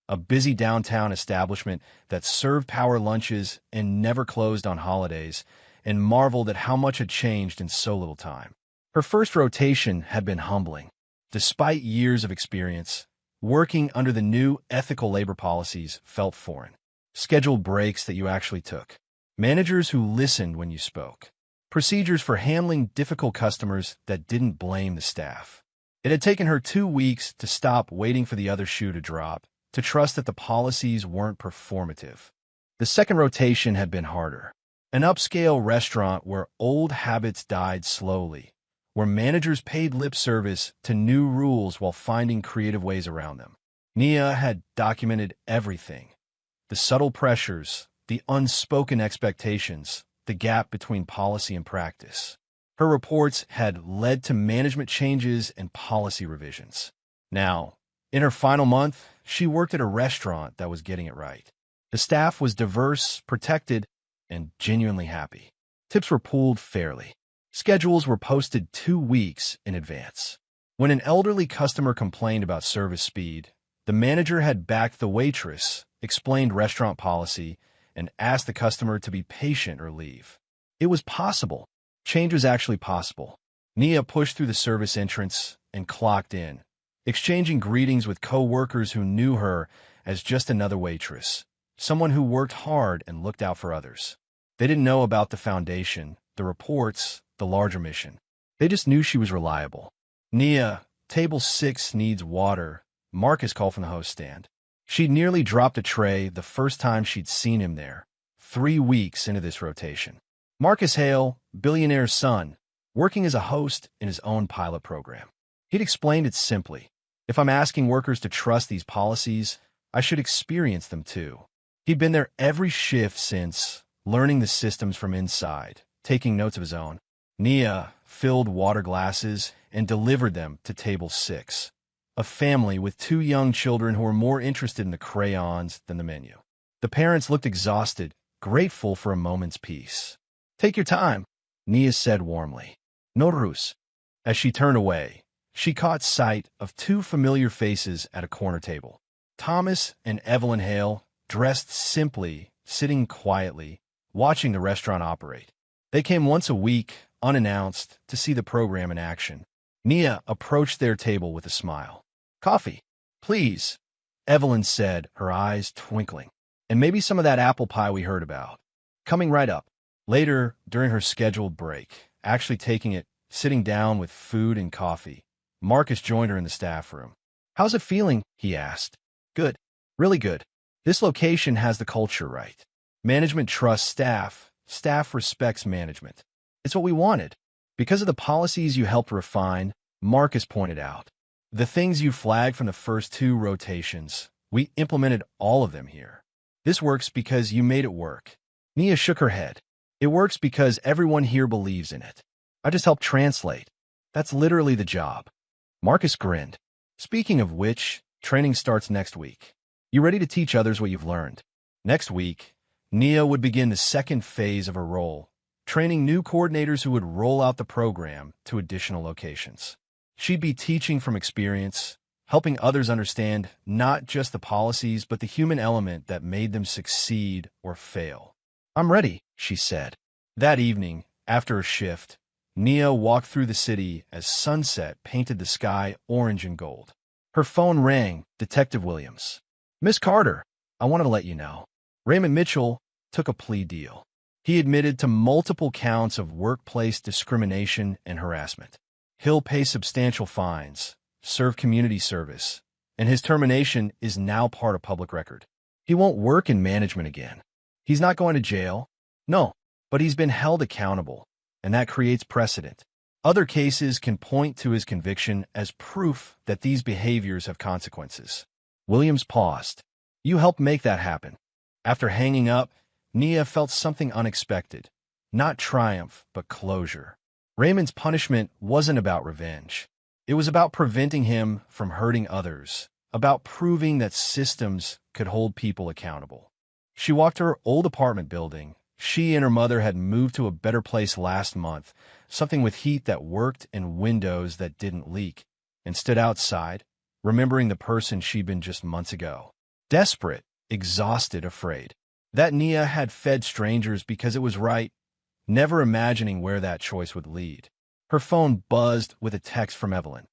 a busy downtown establishment that served power lunches and never closed on holidays, and marveled at how much had changed in so little time. Her first rotation had been humbling. Despite years of experience, working under the new ethical labor policies felt foreign. Scheduled breaks that you actually took. Managers who listened when you spoke. Procedures for handling difficult customers that didn't blame the staff. It had taken her 2 weeks to stop waiting for the other shoe to drop, to trust that the policies weren't performative. The second rotation had been harder. An upscale restaurant where old habits died slowly, where managers paid lip service to new rules while finding creative ways around them. Nia had documented everything. The subtle pressures, the unspoken expectations, the gap between policy and practice. Her reports had led to management changes and policy revisions. Now, in her final month, she worked at a restaurant that was getting it right. The staff was diverse, protected, and genuinely happy. Tips were pooled fairly. Schedules were posted 2 weeks in advance. When an elderly customer complained about service speed, the manager had backed the waitress, explained restaurant policy, and asked the customer to be patient or leave. It was possible. Change was actually possible. Nia pushed through the service entrance and clocked in, exchanging greetings with co-workers who knew her as just another waitress, someone who worked hard and looked out for others. They didn't know about the foundation, the reports, the larger mission. They just knew she was reliable. "Nia, table 6 needs water," Marcus called from the host stand. She'd nearly dropped a tray the first time she'd seen him there, 3 weeks into this rotation. Marcus Hale, Billionaire's son, working as a host in his own pilot program. He'd explained it simply. If I'm asking workers to trust these policies, I should experience them too. He'd been there every shift since, learning the systems from inside, taking notes of his own. Nia filled water glasses and delivered them to table 6, a family with 2 young children who were more interested in the crayons than the menu. The parents looked exhausted, grateful for a moment's peace. "Take your time," Nia said warmly. "No ruse." As she turned away, she caught sight of 2 familiar faces at a corner table. Thomas and Evelyn Hale, dressed simply, sitting quietly, watching the restaurant operate. They came once a week, unannounced, to see the program in action. Nia approached their table with a smile. "Coffee, please," Evelyn said, her eyes twinkling. "And maybe some of that apple pie we heard about. Coming right up." Later, during her scheduled break, actually taking it, sitting down with food and coffee, Marcus joined her in the staff room. "How's it feeling?" he asked. "Good. Really good. This location has the culture right. Management trusts staff. Staff respects management. It's what we wanted. Because of the policies you helped refine," Marcus pointed out. "The things you flagged from the first 2 rotations, we implemented all of them here. This works because you made it work." Nia shook her head. "It works because everyone here believes in it. I just help translate. That's literally the job." Marcus grinned. "Speaking of which, training starts next week. You ready to teach others what you've learned?" Next week, Nia would begin the second phase of her role, training new coordinators who would roll out the program to additional locations. She'd be teaching from experience, helping others understand not just the policies, but the human element that made them succeed or fail. "I'm ready," she said. That evening, after a shift, Nia walked through the city as sunset painted the sky orange and gold. Her phone rang. Detective Williams. "Miss Carter, I wanted to let you know. Raymond Mitchell took a plea deal. He admitted to multiple counts of workplace discrimination and harassment. He'll pay substantial fines, serve community service, and his termination is now part of public record. He won't work in management again. He's not going to jail. No, but he's been held accountable, and that creates precedent. Other cases can point to his conviction as proof that these behaviors have consequences." Williams paused. "You helped make that happen." After hanging up, Nia felt something unexpected. Not triumph, but closure. Raymond's punishment wasn't about revenge. It was about preventing him from hurting others, about proving that systems could hold people accountable. She walked to her old apartment building. She and her mother had moved to a better place last month, something with heat that worked and windows that didn't leak, and stood outside, remembering the person she'd been just months ago. Desperate, exhausted, afraid. That Nia had fed strangers because it was right, never imagining where that choice would lead. Her phone buzzed with a text from Evelyn.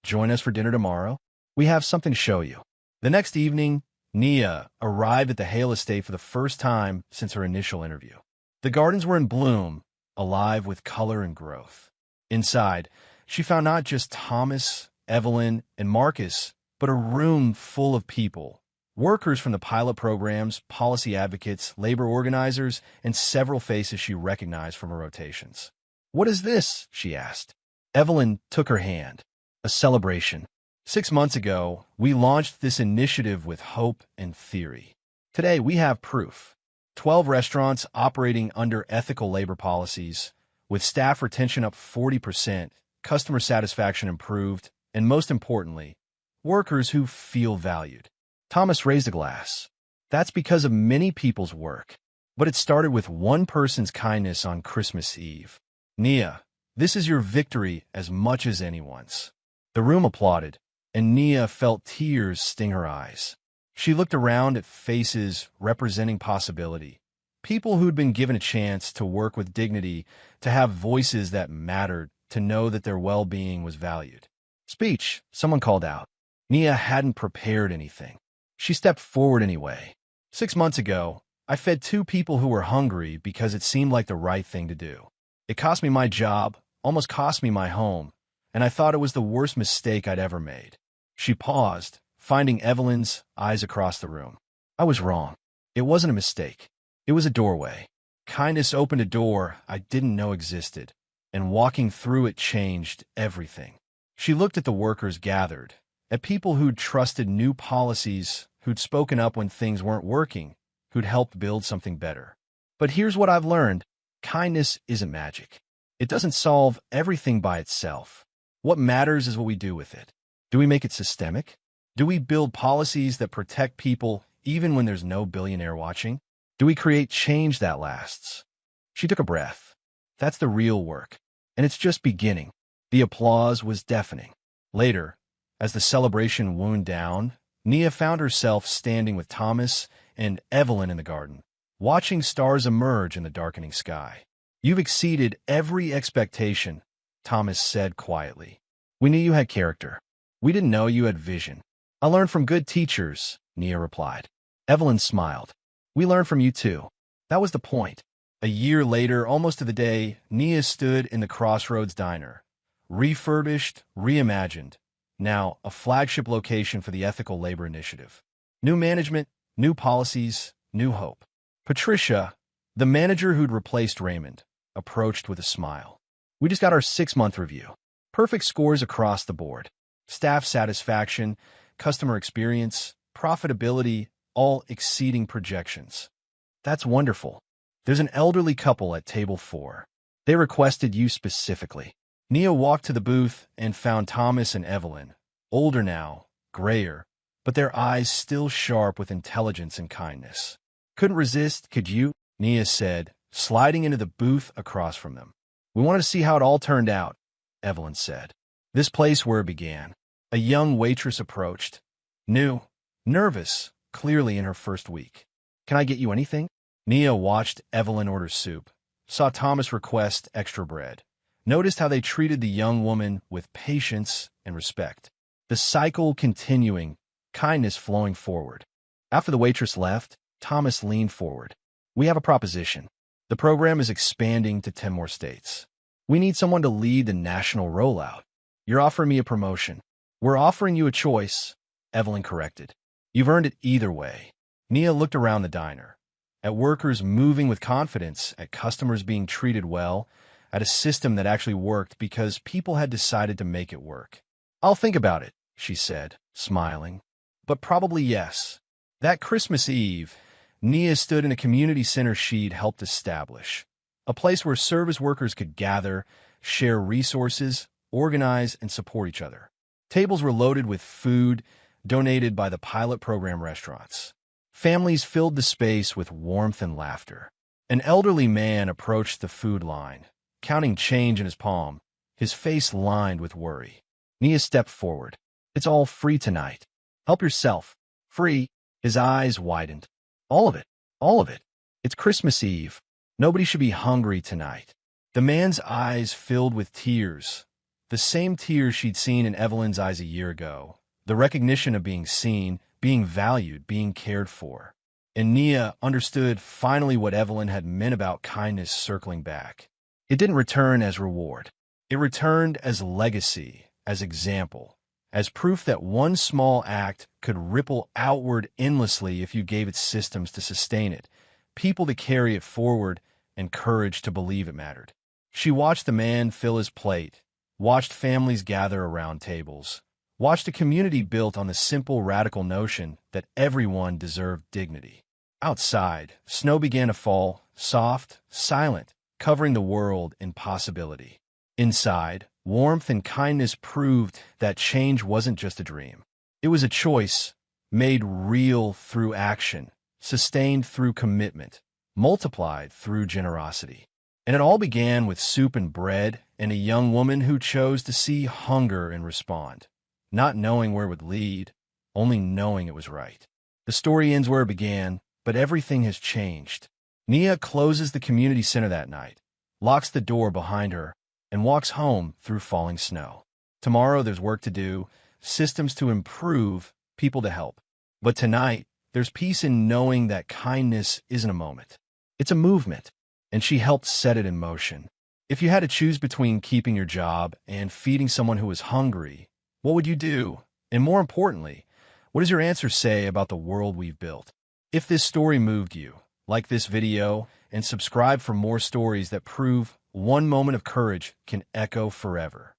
"Join us for dinner tomorrow. We have something to show you." The next evening, Nia arrived at the Hale estate for the first time since her initial interview. The gardens were in bloom, alive with color and growth. Inside, she found not just Thomas, Evelyn, and Marcus, but a room full of people. Workers from the pilot programs, policy advocates, labor organizers, and several faces she recognized from her rotations. "What is this?" she asked. Evelyn took her hand. "A celebration. 6 months ago, we launched this initiative with hope and theory. Today, we have proof. 12 restaurants operating under ethical labor policies, with staff retention up 40%, customer satisfaction improved, and most importantly, workers who feel valued." Thomas raised a glass. "That's because of many people's work. But it started with one person's kindness on Christmas Eve. Nia, this is your victory as much as anyone's." The room applauded, and Nia felt tears sting her eyes. She looked around at faces representing possibility, people who'd been given a chance to work with dignity, to have voices that mattered, to know that their well-being was valued. "Speech," someone called out. Nia hadn't prepared anything. She stepped forward anyway. 6 months ago, I fed 2 people who were hungry because it seemed like the right thing to do. It cost me my job, almost cost me my home, and I thought it was the worst mistake I'd ever made." She paused, finding Evelyn's eyes across the room. "I was wrong. It wasn't a mistake. It was a doorway. Kindness opened a door I didn't know existed, and walking through it changed everything." She looked at the workers gathered, at people who'd trusted new policies, who'd spoken up when things weren't working, who'd helped build something better. "But here's what I've learned. Kindness isn't magic. It doesn't solve everything by itself. What matters is what we do with it. Do we make it systemic? Do we build policies that protect people even when there's no billionaire watching? Do we create change that lasts?" She took a breath. "That's the real work. And it's just beginning." The applause was deafening. Later, as the celebration wound down, Nia found herself standing with Thomas and Evelyn in the garden, watching stars emerge in the darkening sky. "You've exceeded every expectation," Thomas said quietly. "We knew you had character. We didn't know you had vision." "I learned from good teachers," Nia replied. Evelyn smiled. "We learned from you too." That was the point. A year later, almost to the day, Nia stood in the Crossroads Diner, refurbished, reimagined, now a flagship location for the Ethical Labor Initiative. New management, new policies, new hope. Patricia, the manager who'd replaced Raymond, approached with a smile. "We just got our 6-month review. Perfect scores across the board. Staff satisfaction, customer experience, profitability, all exceeding projections." "That's wonderful. There's an elderly couple at table 4. They requested you specifically." Nia walked to the booth and found Thomas and Evelyn, older now, grayer, but their eyes still sharp with intelligence and kindness. "Couldn't resist, could you?" Nia said, sliding into the booth across from them. "We wanted to see how it all turned out," Evelyn said. "This place where it began." A young waitress approached. New, nervous, clearly in her first week. "Can I get you anything?" Nia watched Evelyn order soup, saw Thomas request extra bread, noticed how they treated the young woman with patience and respect. The cycle continuing, kindness flowing forward. After the waitress left, Thomas leaned forward. "We have a proposition. The program is expanding to 10 more states. We need someone to lead the national rollout. You're offering me a promotion. We're offering you a choice," Evelyn corrected. "You've earned it either way." Nia looked around the diner, at workers moving with confidence, at customers being treated well, at a system that actually worked because people had decided to make it work. "I'll think about it," she said, smiling. "But probably yes." That Christmas Eve, Nia stood in a community center she'd helped establish, a place where service workers could gather, share resources, organize, and support each other. Tables were loaded with food donated by the pilot program restaurants. Families filled the space with warmth and laughter. An elderly man approached the food line, counting change in his palm, his face lined with worry. Nia stepped forward. "It's all free tonight. Help yourself." "Free?" His eyes widened. "All of it. All of it. It's Christmas Eve. Nobody should be hungry tonight." The man's eyes filled with tears, the same tears she'd seen in Evelyn's eyes a year ago. The recognition of being seen, being valued, being cared for. And Nia understood finally what Evelyn had meant about kindness circling back. It didn't return as reward. It returned as legacy, as example, as proof that one small act could ripple outward endlessly if you gave it systems to sustain it, people to carry it forward, and courage to believe it mattered. She watched the man fill his plate, watched families gather around tables, watched a community built on the simple, radical notion that everyone deserved dignity. Outside, snow began to fall, soft, silent, covering the world in possibility. Inside, warmth and kindness proved that change wasn't just a dream. It was a choice, made real through action, sustained through commitment, multiplied through generosity. And it all began with soup and bread and a young woman who chose to see hunger and respond, not knowing where it would lead, only knowing it was right. The story ends where it began, but everything has changed. Nia closes the community center that night, locks the door behind her, and walks home through falling snow. Tomorrow there's work to do, systems to improve, people to help. But tonight, there's peace in knowing that kindness isn't a moment. It's a movement, and she helped set it in motion. If you had to choose between keeping your job and feeding someone who is hungry, what would you do? And more importantly, what does your answer say about the world we've built? If this story moved you, like this video and subscribe for more stories that prove one moment of courage can echo forever.